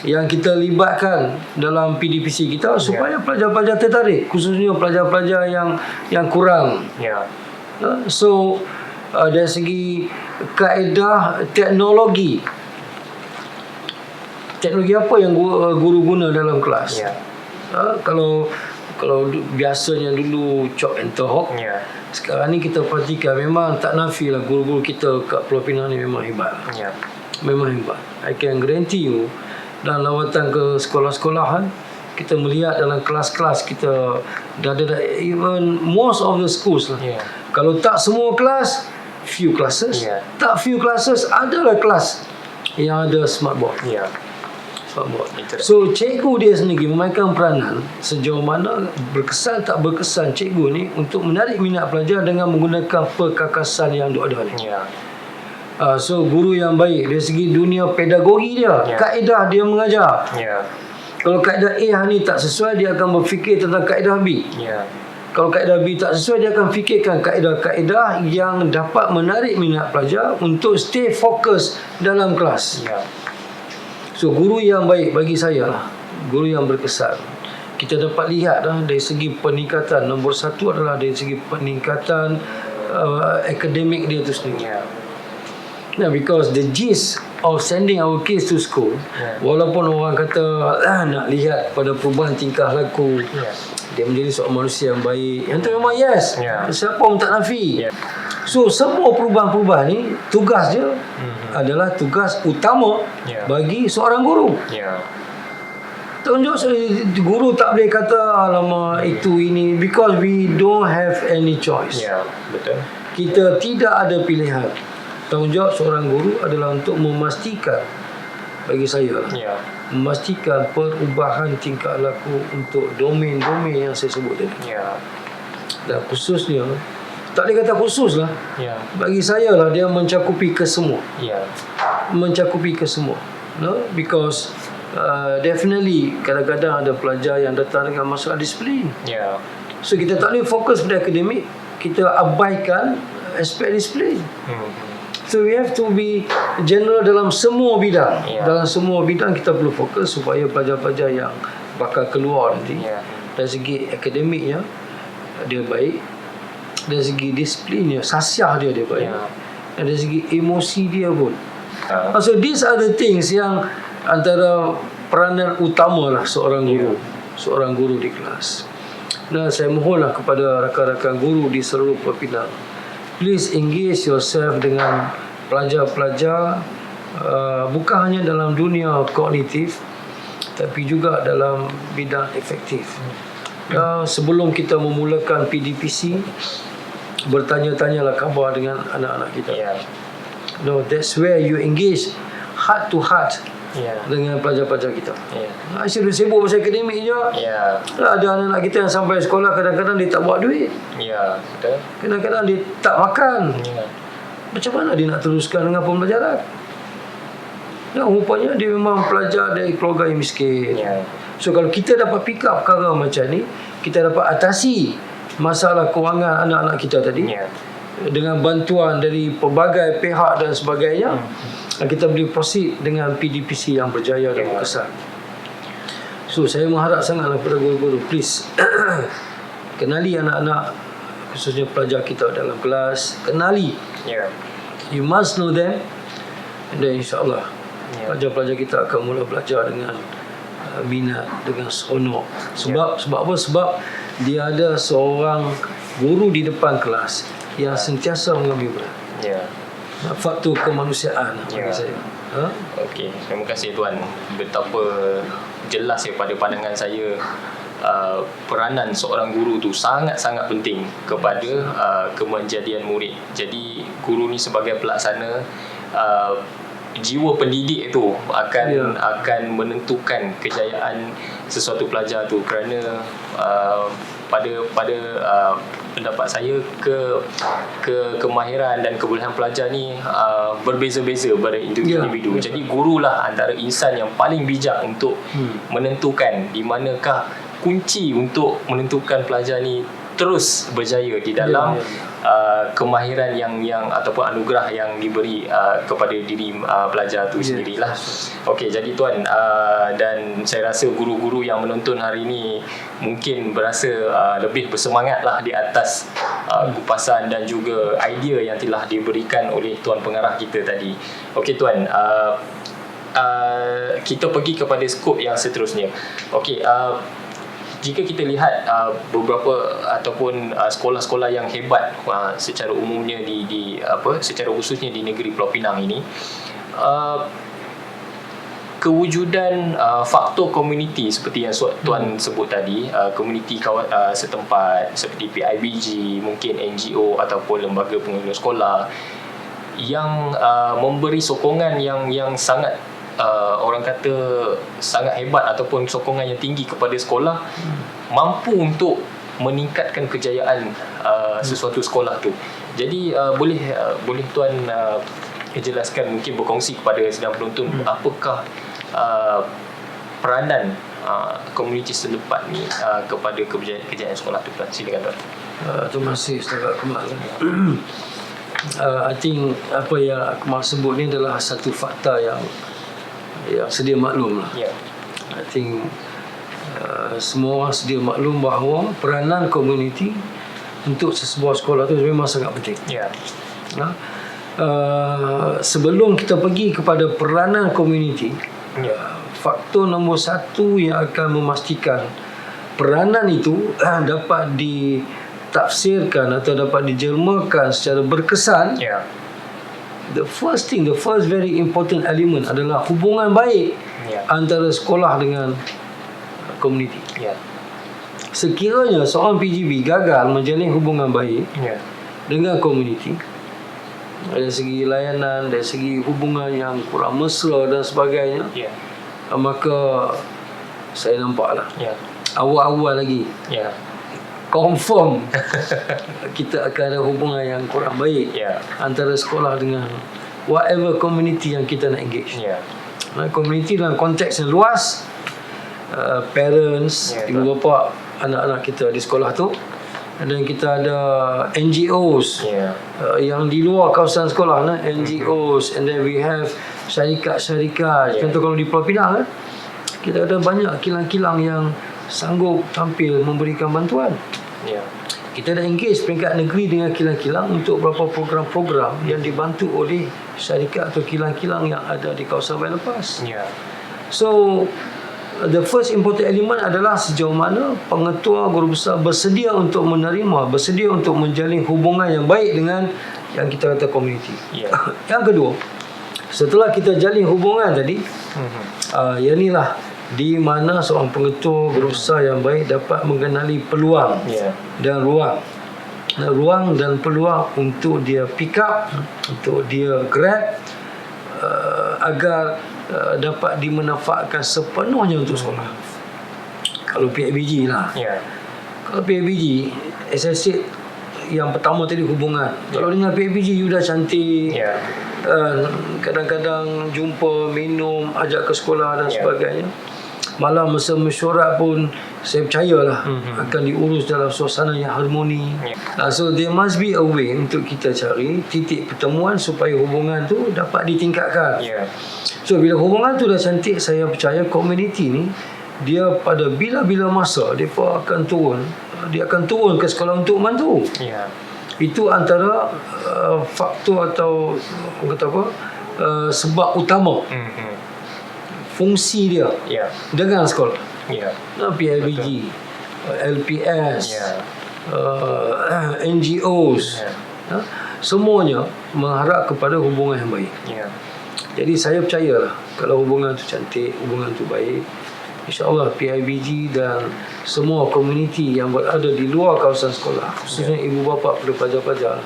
yang kita libatkan dalam PDPC kita supaya pelajar-pelajar tertarik, khususnya pelajar-pelajar yang kurang. So dari segi kaedah teknologi apa yang guru guna dalam kelas. Kalau biasanya dulu chalk and talk, sekarang ni kita perhatikan memang tak nafi lah guru-guru kita kat Pulau Pinang ni memang hebat. Memang hebat. I can guarantee you, dalam lawatan ke sekolah-sekolahan, kita melihat dalam kelas-kelas kita dah ada even most of the schools lah. Kalau tak semua kelas, few classes. Tak few classes, adalah kelas yang ada smart board. Smart board. So cikgu dia sendiri memainkan peranan sejauh mana berkesan tak berkesan cikgu ni untuk menarik minat pelajar dengan menggunakan perkakasan yang ada ni. So guru yang baik dari segi dunia pedagogi dia, kaedah dia mengajar. Kalau kaedah A ni tak sesuai, dia akan berfikir tentang kaedah B. Kalau kaedah B tak sesuai, dia akan fikirkan kaedah-kaedah yang dapat menarik minat pelajar untuk stay fokus dalam kelas. So guru yang baik bagi saya lah, guru yang berkesan. Kita dapat lihat dari segi peningkatan, nombor satu adalah dari segi peningkatan akademik dia tu sendiri. Nah, because the gist of sending our kids to school, walaupun orang kata nak lihat pada perubahan tingkah laku, dia menjadi seorang manusia yang baik, yang tu memang yes, siapa pun tak nafi. So semua perubahan-perubahan ni, tugas dia adalah tugas utama bagi seorang guru. Tunjuk guru tak boleh kata alamak itu ini, because we don't have any choice. Betul. Kita tidak ada pilihan. Tanggungjawab seorang guru adalah untuk memastikan, bagi saya memastikan perubahan tingkah laku untuk domain-domain yang saya sebut tadi. Dan khususnya, tak boleh kata khusus lah, bagi saya lah dia mencakupi kesemua. Mencakupi kesemua. No? Because definitely kadang-kadang ada pelajar yang datang dengan masalah disiplin. So kita tak boleh fokus pada akademik, kita abaikan aspek disiplin. So we have to be general dalam semua bidang. Dalam semua bidang kita perlu fokus supaya pelajar-pelajar yang bakal keluar nanti, dari segi akademiknya dia baik, dari segi disiplinnya, sasiah dia baik, dan dari segi emosi dia pun. So these are the things yang antara peranan utama lah seorang guru, seorang guru di kelas. Dan saya mohonlah kepada rakan-rakan guru di seluruh Pulau Pinang, please engage yourself dengan pelajar-pelajar, bukan hanya dalam dunia kognitif tapi juga dalam bidang efektif. Sebelum kita memulakan PDPC, bertanya-tanyalah khabar dengan anak-anak kita. No, that's where you engage heart to heart dengan pelajar-pelajar kita. Asyik sibuk pasal akademik je. Ada anak-anak kita yang sampai sekolah kadang-kadang dia tak buat duit. Betul. Kadang-kadang dia tak makan. Macam mana dia nak teruskan dengan pembelajaran? Rupanya dia memang pelajar dari keluarga yang miskin. So kalau kita dapat pick up perkara macam ni, kita dapat atasi masalah kewangan anak-anak kita tadi dengan bantuan dari pelbagai pihak dan sebagainya, kita boleh proceed dengan PDPC yang berjaya dan berkesan. So saya mengharap sangatlah kepada guru-guru, please kenali anak-anak, khususnya pelajar kita dalam kelas, kenali. You must know them, and then insyaAllah pelajar-pelajar kita akan mula belajar dengan minat, dengan seronok. Sebab apa? Sebab dia ada seorang guru di depan kelas yang sentiasa mengambil berat. Faktor kemanusiaan bagi saya. Okey, terima kasih tuan. Betapa jelas pada pandangan saya, peranan seorang guru tu sangat-sangat penting kepada kemenjadian murid. Jadi guru ni sebagai pelaksana, jiwa pendidik itu akan menentukan kejayaan sesuatu pelajar tu, kerana pada pendapat saya kemahiran dan kebolehan pelajar ni berbeza-beza pada individu. Jadi gurulah antara insan yang paling bijak untuk menentukan di manakah kunci untuk menentukan pelajar ni terus berjaya di dalam kemahiran yang ataupun anugerah yang diberi kepada diri pelajar tu sendirilah. Okey, jadi tuan, dan saya rasa guru-guru yang menonton hari ini mungkin berasa lebih bersemangatlah di atas kupasan dan juga idea yang telah diberikan oleh tuan pengarah kita tadi. Okey tuan, kita pergi kepada skop yang seterusnya. Okey, jika kita lihat beberapa ataupun sekolah-sekolah yang hebat secara umumnya secara khususnya di negeri Pulau Pinang ini, kewujudan faktor komuniti seperti yang Tuan sebut tadi, komuniti setempat seperti PIBG, mungkin NGO ataupun lembaga pengelola sekolah yang memberi sokongan yang sangat orang kata sangat hebat ataupun sokongan yang tinggi kepada sekolah, mampu untuk meningkatkan kejayaan sesuatu sekolah tu. Jadi boleh Tuan jelaskan, mungkin berkongsi kepada sedang penonton apakah peranan komuniti setempat ni kepada kejayaan sekolah tu. Silakan Tuan. Terima kasih Ustaz Akmal. I think apa yang Akmal sebut ni adalah satu fakta yang sedia maklum lah. I think semua orang sedia maklum bahawa peranan komuniti untuk sebuah sekolah tu memang sangat penting. Sebelum kita pergi kepada peranan komuniti, faktor nombor satu yang akan memastikan peranan itu dapat ditafsirkan atau dapat dijelmakan secara berkesan, the first very important element adalah hubungan baik antara sekolah dengan komuniti. Sekiranya seorang PGB gagal menjalin hubungan baik dengan komuniti, dari segi layanan, dari segi hubungan yang kurang mesra dan sebagainya, maka saya nampaklah awal-awal lagi confirm kita akan ada hubungan yang kurang baik antara sekolah dengan whatever community yang kita nak engage. Community dalam konteks yang luas, parents, ibu bapa anak-anak kita di sekolah tu, dan kita ada NGOs yang di luar kawasan sekolah, NGOs, and then we have syarikat-syarikat. Contoh kalau di Pulau Pinang, kita ada banyak kilang-kilang yang sanggup tampil memberikan bantuan. Kita dah engage peringkat negeri dengan kilang-kilang untuk beberapa program-program yang dibantu oleh syarikat atau kilang-kilang yang ada di kawasan bayan lepas. So the first important element adalah sejauh mana pengetua guru besar bersedia untuk menerima, bersedia untuk menjalin hubungan yang baik dengan yang kita kata komuniti. Yang kedua, setelah kita jalin hubungan tadi, yang inilah di mana seorang pengetua guru besar yang baik dapat mengenali peluang dan ruang dan peluang untuk dia pick up, untuk dia grab, agar dapat dimanfaatkan sepenuhnya untuk sekolah. Kalau PIBG lah, kalau PIBG, as I said, yang pertama tadi hubungan. Kalau dengan PIBG you dah cantik, kadang-kadang jumpa, minum, ajak ke sekolah dan sebagainya, malam masa mesyuarat pun saya percayalah akan diurus dalam suasana yang harmoni. So there must be a way untuk kita cari titik pertemuan supaya hubungan tu dapat ditingkatkan. So bila hubungan tu dah cantik, saya percaya komuniti ni dia pada bila-bila masa dia akan turun ke sekolah untuk membantu. Itu antara faktor atau sebab utama fungsi dia dengan sekolah. PIBG, LPS, NGOs, semuanya mengharap kepada hubungan yang baik. Jadi saya percayalah kalau hubungan tu cantik, hubungan tu baik, insya-Allah PIBG dan semua komuniti yang berada di luar kawasan sekolah, khususnya ibu bapa pada pelajar-pelajar,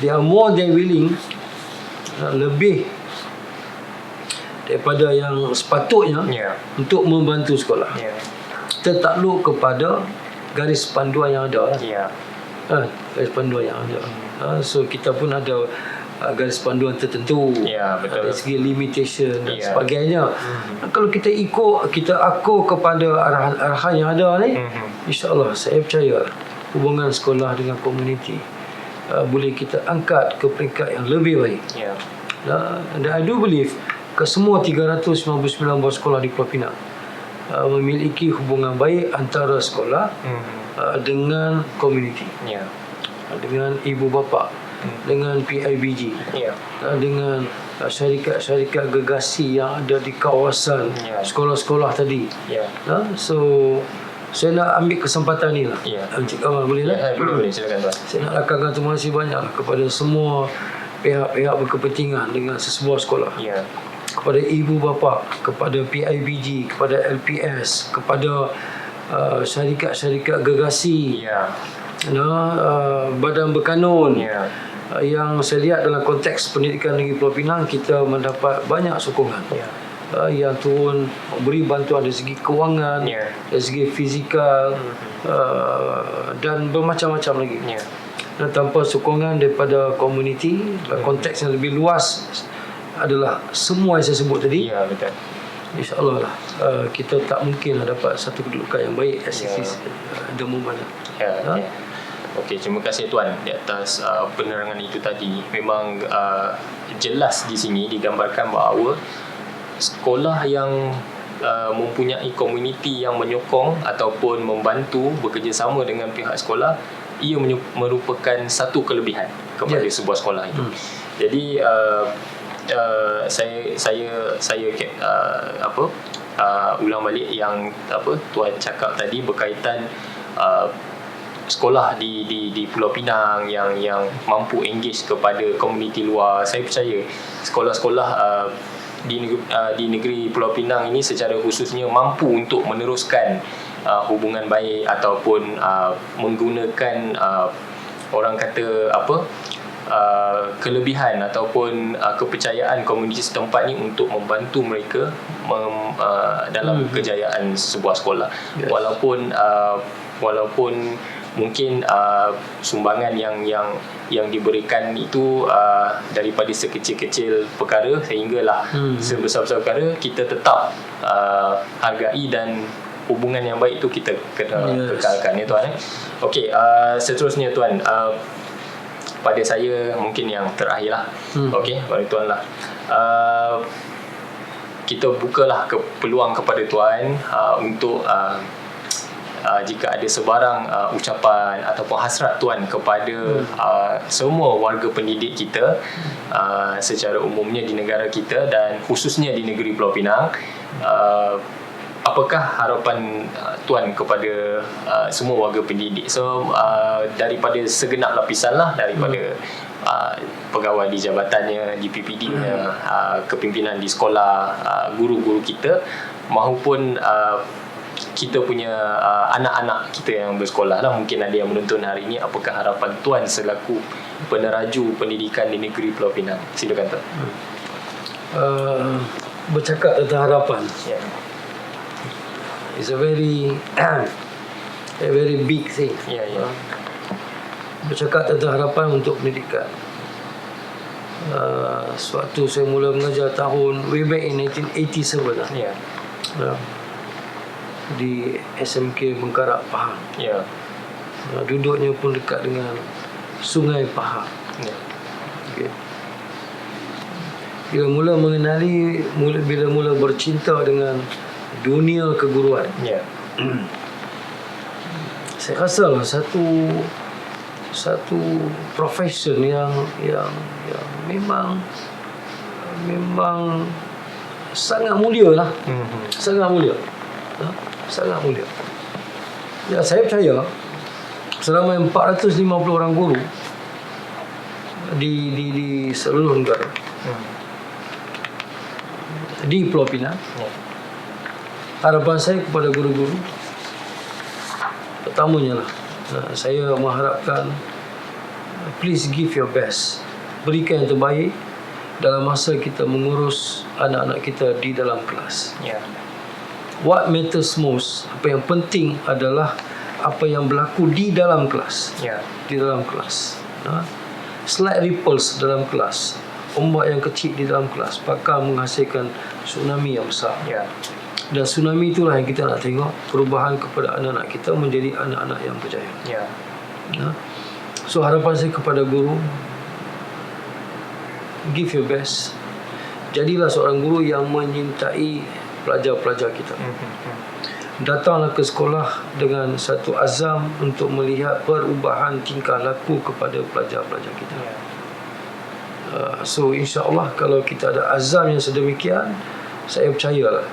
they are more than willing, lebih daripada yang sepatutnya untuk membantu sekolah. Tertakluk kepada garis panduan yang ada. Garis panduan yang ada. So kita pun ada garis panduan tertentu, dari segi limitation dan sebagainya. Kalau kita akur kepada arahan yang ada ni, insya-Allah saya percaya hubungan sekolah dengan komuniti boleh kita angkat ke peringkat yang lebih baik. Dan I do believe kesemua 399 buah sekolah di Pulau Pinang memiliki hubungan baik antara sekolah dengan komuniti, dengan ibu bapa, dengan PIBG, dengan syarikat-syarikat gergasi yang ada di kawasan sekolah-sekolah tadi. So saya nak ambil kesempatan ni lah, Encik Kamal, boleh lah? Boleh, silakan Tuan. Saya nak rakamkan terima kasih banyak kepada semua pihak-pihak berkepentingan dengan sesebuah sekolah. kepada ibu bapa, kepada PIBG, kepada LPS, kepada syarikat-syarikat gergasi, badan berkanun. Yang saya lihat dalam konteks pendidikan negeri Pulau Pinang, kita mendapat banyak sokongan yang turun beri bantuan dari segi kewangan, dari segi fizikal, dan bermacam-macam lagi. Dan tanpa sokongan daripada komuniti, konteks yang lebih luas adalah semua yang saya sebut tadi, betul. InsyaAllah lah kita tak mungkin dapat satu kedudukan yang baik as it is the moment. Okey, terima kasih Tuan di atas penerangan itu tadi. Memang jelas di sini digambarkan bahawa sekolah yang mempunyai komuniti yang menyokong ataupun membantu bekerjasama dengan pihak sekolah, ia merupakan satu kelebihan kepada sebuah sekolah itu. Jadi saya ulang balik yang Tuan cakap tadi berkaitan sekolah di Pulau Pinang yang mampu engage kepada komuniti luar. Saya percaya sekolah-sekolah di negeri Pulau Pinang ini secara khususnya mampu untuk meneruskan hubungan baik ataupun menggunakan orang kata kelebihan ataupun kepercayaan komuniti setempat ni untuk membantu mereka dalam kejayaan sebuah sekolah. Walaupun mungkin sumbangan yang diberikan itu daripada sekecil-kecil perkara sehinggalah sebesar-besar perkara, kita tetap hargai dan hubungan yang baik itu kita kena kekalkan, ya Tuan. Okey, seterusnya Tuan, pada saya mungkin yang terakhir lah. Okey, pada Tuan lah, kita bukalah peluang kepada Tuan untuk jika ada sebarang ucapan ataupun hasrat Tuan kepada semua warga pendidik kita secara umumnya di negara kita dan khususnya di negeri Pulau Pinang, apakah harapan Tuan kepada semua warga pendidik? So daripada segenap lapisan lah, daripada pegawai di jabatannya, di PPD-nya, kepimpinan di sekolah, guru-guru kita, maupun kita punya anak-anak kita yang bersekolah lah, mungkin ada yang menonton hari ini. Apakah harapan Tuan selaku peneraju pendidikan di negeri Pulau Pinang? Silakan Tuan. Bercakap tentang harapan, it's a very big thing. Bercakap tentang harapan untuk pendidikan. Sewaktu saya mula mengajar tahun way back in 1987 lah. Di SMK Bengkarak, Pahang. Duduknya pun dekat dengan Sungai Pahang. Okay. Bila mula mengenali, bila mula bercinta dengan dunia keguruan, saya rasa lah satu profession yang memang sangat mulia lah. Sangat mulia. Sangat mulia. Ya, saya percaya selama 450 orang guru di seluruh negara, di Pulau Pinang, harapan saya kepada guru-guru, pertamanya lah, saya mengharapkan please give your best, berikan yang terbaik dalam masa kita mengurus anak-anak kita di dalam kelas. What matters most, apa yang penting adalah apa yang berlaku di dalam kelas. Di dalam kelas. Slight ripples dalam kelas, ombak yang kecil di dalam kelas bakal menghasilkan tsunami yang besar. Dan tsunami itulah yang kita nak tengok, perubahan kepada anak-anak kita menjadi anak-anak yang berjaya. So harapan saya kepada guru, give your best. Jadilah seorang guru yang menyintai pelajar-pelajar kita. Datanglah ke sekolah dengan satu azam untuk melihat perubahan tingkah laku kepada pelajar-pelajar kita. So insya-Allah kalau kita ada azam yang sedemikian, saya percayalah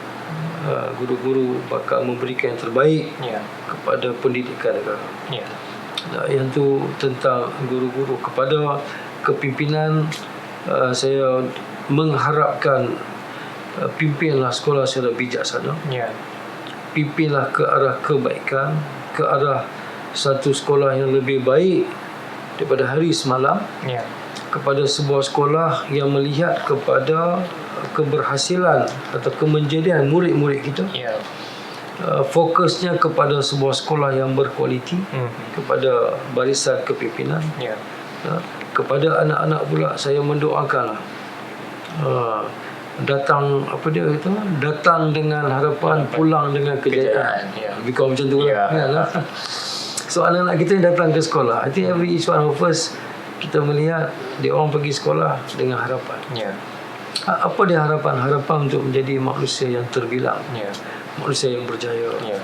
guru-guru bakal memberikan yang terbaik kepada pendidikan negara. Yang tu tentang guru-guru. Kepada kepimpinan, saya mengharapkan pimpinlah sekolah secara bijaksana, Ya. pimpinlah ke arah kebaikan, ke arah satu sekolah yang lebih baik daripada hari semalam, Ya. kepada sebuah sekolah yang melihat kepada keberhasilan atau kemenjadian murid-murid kita, Ya. fokusnya kepada sebuah sekolah yang berkualiti, kepada barisan kepimpinan, Ya. kepada anak-anak pula saya mendoakanlah datang datang dengan harapan, pulang dengan kejayaan. Ya. Lebih kurang macam tu Ya. lah. So anak-anak kita yang datang ke sekolah, I think every each one of us, kita melihat dia orang pergi sekolah dengan harapan. Ya. Apa dia harapan? Harapan untuk menjadi manusia yang terbilang, Ya. manusia yang berjaya, Ya.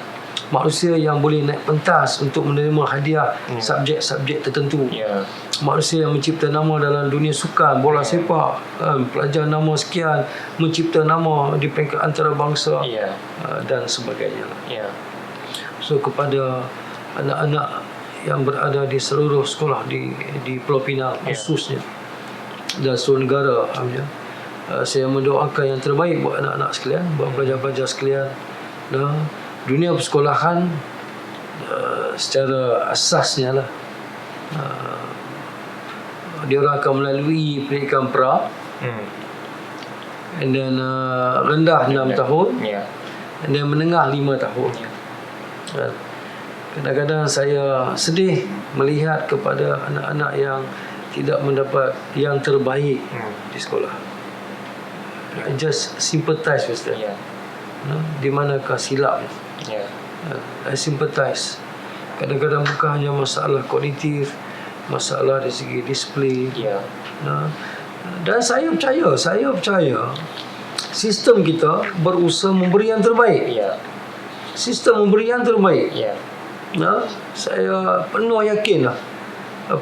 manusia yang boleh naik pentas untuk menerima hadiah subjek-subjek tertentu, Ya. manusia yang mencipta nama dalam dunia sukan, bola sepak, pelajar nama sekian, mencipta nama di peringkat antarabangsa, Ya. dan sebagainya. Ya. So kepada anak-anak yang berada di seluruh sekolah di Pulau Pinang khususnya dan seluruh negara, saya mendoakan yang terbaik buat anak-anak sekalian, buat pelajar-pelajar sekalian. Dunia persekolahan secara asasnya lah, dia orang akan melalui pendidikan pra, and then rendah 6 tahun, Ya. and then menengah 5 tahun. Kadang-kadang saya sedih melihat kepada anak-anak yang tidak mendapat yang terbaik di sekolah. I just sympathize with them. Ya. Di manakah silapnya? Ya. I sympathize. Kadang-kadang bukan hanya masalah kognitif, masalah dari segi disiplin. Ya. Dan saya percaya sistem kita berusaha memberi yang terbaik. Ya. Sistem memberi yang terbaik. Ya. Saya penuh yakinlah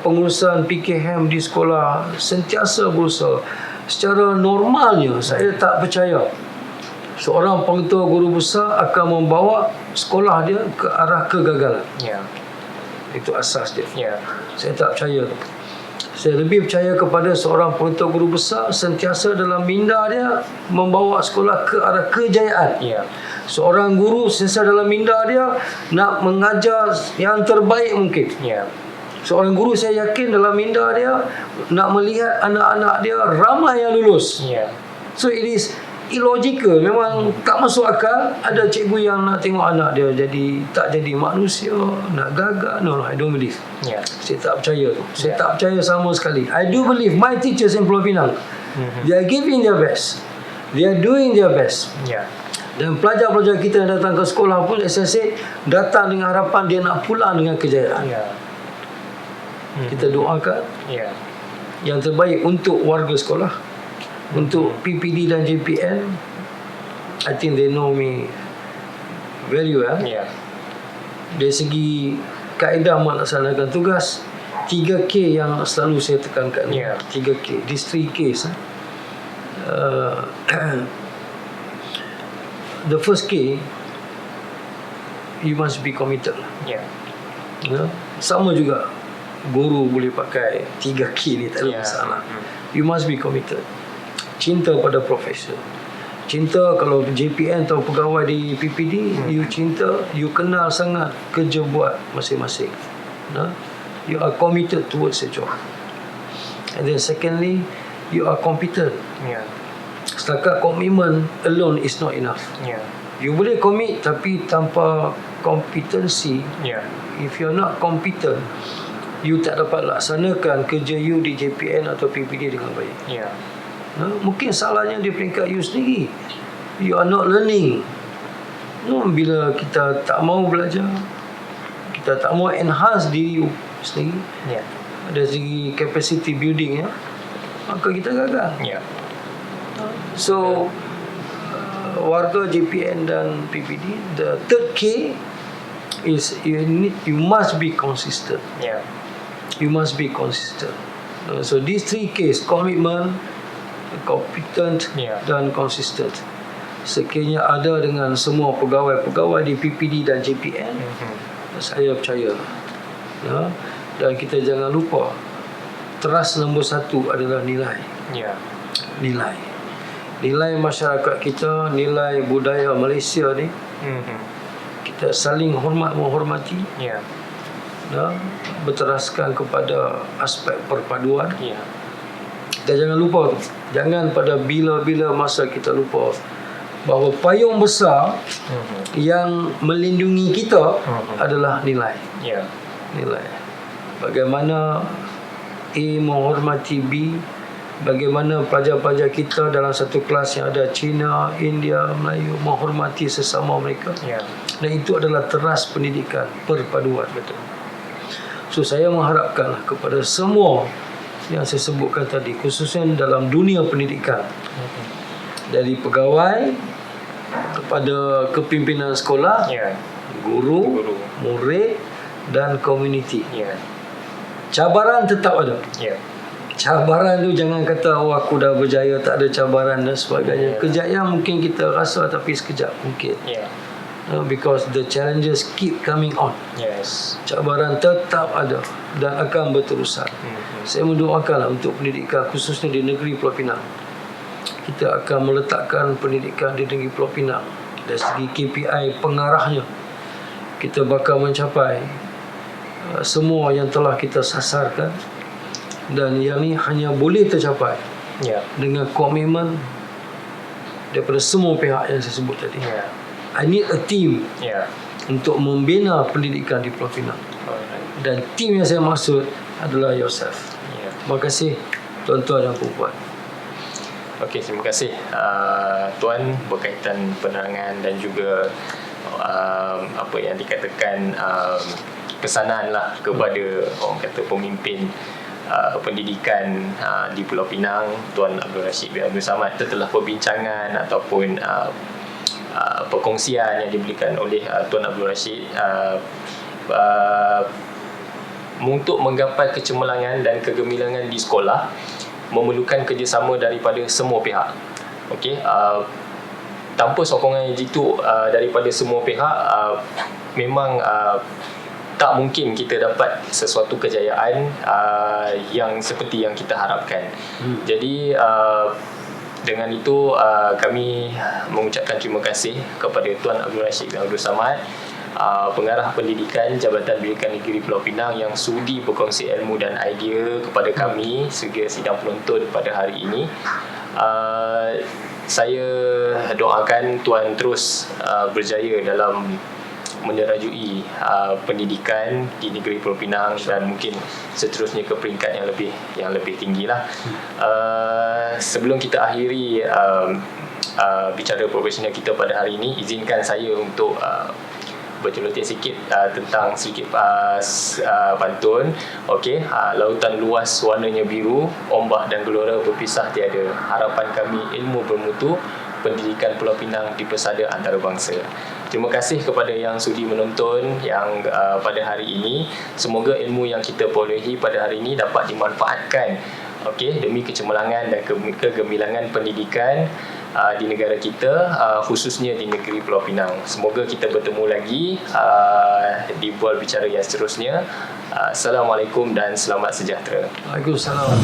pengurusan PKM di sekolah sentiasa berusaha. Secara normalnya saya tak percaya seorang pengetua guru besar akan membawa sekolah dia ke arah kegagalan. Ya. Itu asas dia. Ya. Saya tak percaya. Saya lebih percaya kepada seorang pengetua guru besar sentiasa dalam minda dia membawa sekolah ke arah kejayaan. Ya. Seorang guru sentiasa dalam minda dia nak mengajar yang terbaik mungkin. Ya. Seorang guru saya yakin dalam minda dia nak melihat anak-anak dia ramai yang lulus. Ya. So it is illogical, memang tak masuk akal ada cikgu yang nak tengok anak dia tak jadi manusia, nak gagal. No, I don't believe. Ya. Saya tak percaya tu. Saya tak percaya sama sekali. I do believe my teachers in Pulau Pinang, they are giving their best. They are doing their best. Ya. Dan pelajar-pelajar kita yang datang ke sekolah pun, as I said, datang dengan harapan dia nak pulang dengan kejayaan. Ya. Kita doakan Ya. yang terbaik untuk warga sekolah, untuk PPD dan JPN. I think they know me very well. Ya. Dari segi kaedah melaksanakan tugas, 3K yang selalu saya tekankan. Ya. 3K, these 3 Ks. The first K, you must be committed. Ya. Sama juga guru boleh pakai 3K ni, tak ada Ya. masalah. You must be committed. Cinta pada profession. Cinta kalau JPN atau pegawai di PPD, you cinta, you kenal sangat kerja buat masing-masing. You are committed towards the job. And then secondly, you are competent. Ya. Setakat komitmen alone is not enough. Ya. You boleh commit tapi tanpa kompetensi. Ya. If you're not competent, you tak dapat laksanakan kerja you di JPN atau PPD dengan baik. Ya. Mungkin salahnya di peringkat you sendiri. You are not learning. Bila kita tak mau belajar, kita tak mau enhance diri sendiri, Ya. dari segi capacity building, maka kita gagal. Ya. So warga JPN dan PPD, the third K is you must be consistent. Ya. You must be consistent. So these 3 Ks, commitment, competent, Yeah. dan consistent. Sekiranya ada dengan semua pegawai-pegawai di PPD dan JPN, saya percaya. Dan kita jangan lupa, trust nombor 1 adalah nilai. Ya. Nilai. nilai masyarakat kita, nilai budaya Malaysia ni, kita saling menghormati, dan berteraskan kepada aspek perpaduan. Kita jangan lupa tu, jangan pada bila-bila masa kita lupa bahawa payung besar yang melindungi kita adalah nilai. Nilai. Bagaimana A menghormati B, bagaimana pelajar-pelajar kita dalam satu kelas yang ada Cina, India, Melayu menghormati sesama mereka. Dan itu adalah teras pendidikan perpaduan. So saya mengharapkan kepada semua yang saya sebutkan tadi, khususnya dalam dunia pendidikan, dari pegawai kepada kepimpinan sekolah, guru, murid dan komuniti. Cabaran tetap ada. Cabaran tu jangan kata aku dah berjaya, tak ada cabaran dan sebagainya. Kejayaan mungkin kita rasa tapi sekejap mungkin. Because the challenges keep coming on. Cabaran tetap ada dan akan berterusan. Saya mendoakanlah untuk pendidikan khususnya di negeri Pulau Pinang. Kita akan meletakkan pendidikan di negeri Pulau Pinang dari segi KPI pengarahnya. Kita bakal mencapai semua yang telah kita sasarkan, dan yang ni hanya boleh tercapai dengan komitmen daripada semua pihak yang saya sebut tadi. I need a team untuk membina pendidikan di Pulau Pinang. Dan team yang saya maksud adalah yourself. Terima kasih tuan-tuan dan puan-puan. Okey, terima kasih Tuan berkaitan penerangan dan juga apa yang dikatakan pesanan lah kepada orang kata pemimpin pendidikan di Pulau Pinang, Tuan Abdul Rashid bin Abdul Samad, telah perbincangan ataupun perkongsian yang diberikan oleh Tuan Abdul Rashid untuk menggapai kecemerlangan dan kegemilangan di sekolah memerlukan kerjasama daripada semua pihak. Okey, tanpa sokongan yang jitu daripada semua pihak, memang tak mungkin kita dapat sesuatu kejayaan yang seperti yang kita harapkan. Jadi dengan itu kami mengucapkan terima kasih kepada Tuan Abdul Rashid bin Abdul Samad, pengarah pendidikan Jabatan Pendidikan Negeri Pulau Pinang, yang sudi berkongsi ilmu dan idea kepada kami sebagai sidang penonton pada hari ini. Saya doakan Tuan terus berjaya dalam menerajui pendidikan di negeri Pulau Pinang dan mungkin seterusnya ke peringkat yang lebih tinggilah. Sebelum kita akhiri bicara profesional kita pada hari ini, izinkan saya untuk bercelotek sikit tentang sedikit pantun. Okey, lautan luas warnanya biru, ombak dan gelora berpisah tiada. Harapan kami ilmu bermutu, pendidikan Pulau Pinang di persada antarabangsa. Terima kasih kepada yang sudi menonton yang pada hari ini. Semoga ilmu yang kita perolehi pada hari ini dapat dimanfaatkan demi kecemerlangan dan kegemilangan pendidikan di negara kita, khususnya di negeri Pulau Pinang. Semoga kita bertemu lagi di bual bicara yang seterusnya. Assalamualaikum dan selamat sejahtera. Waalaikumsalam.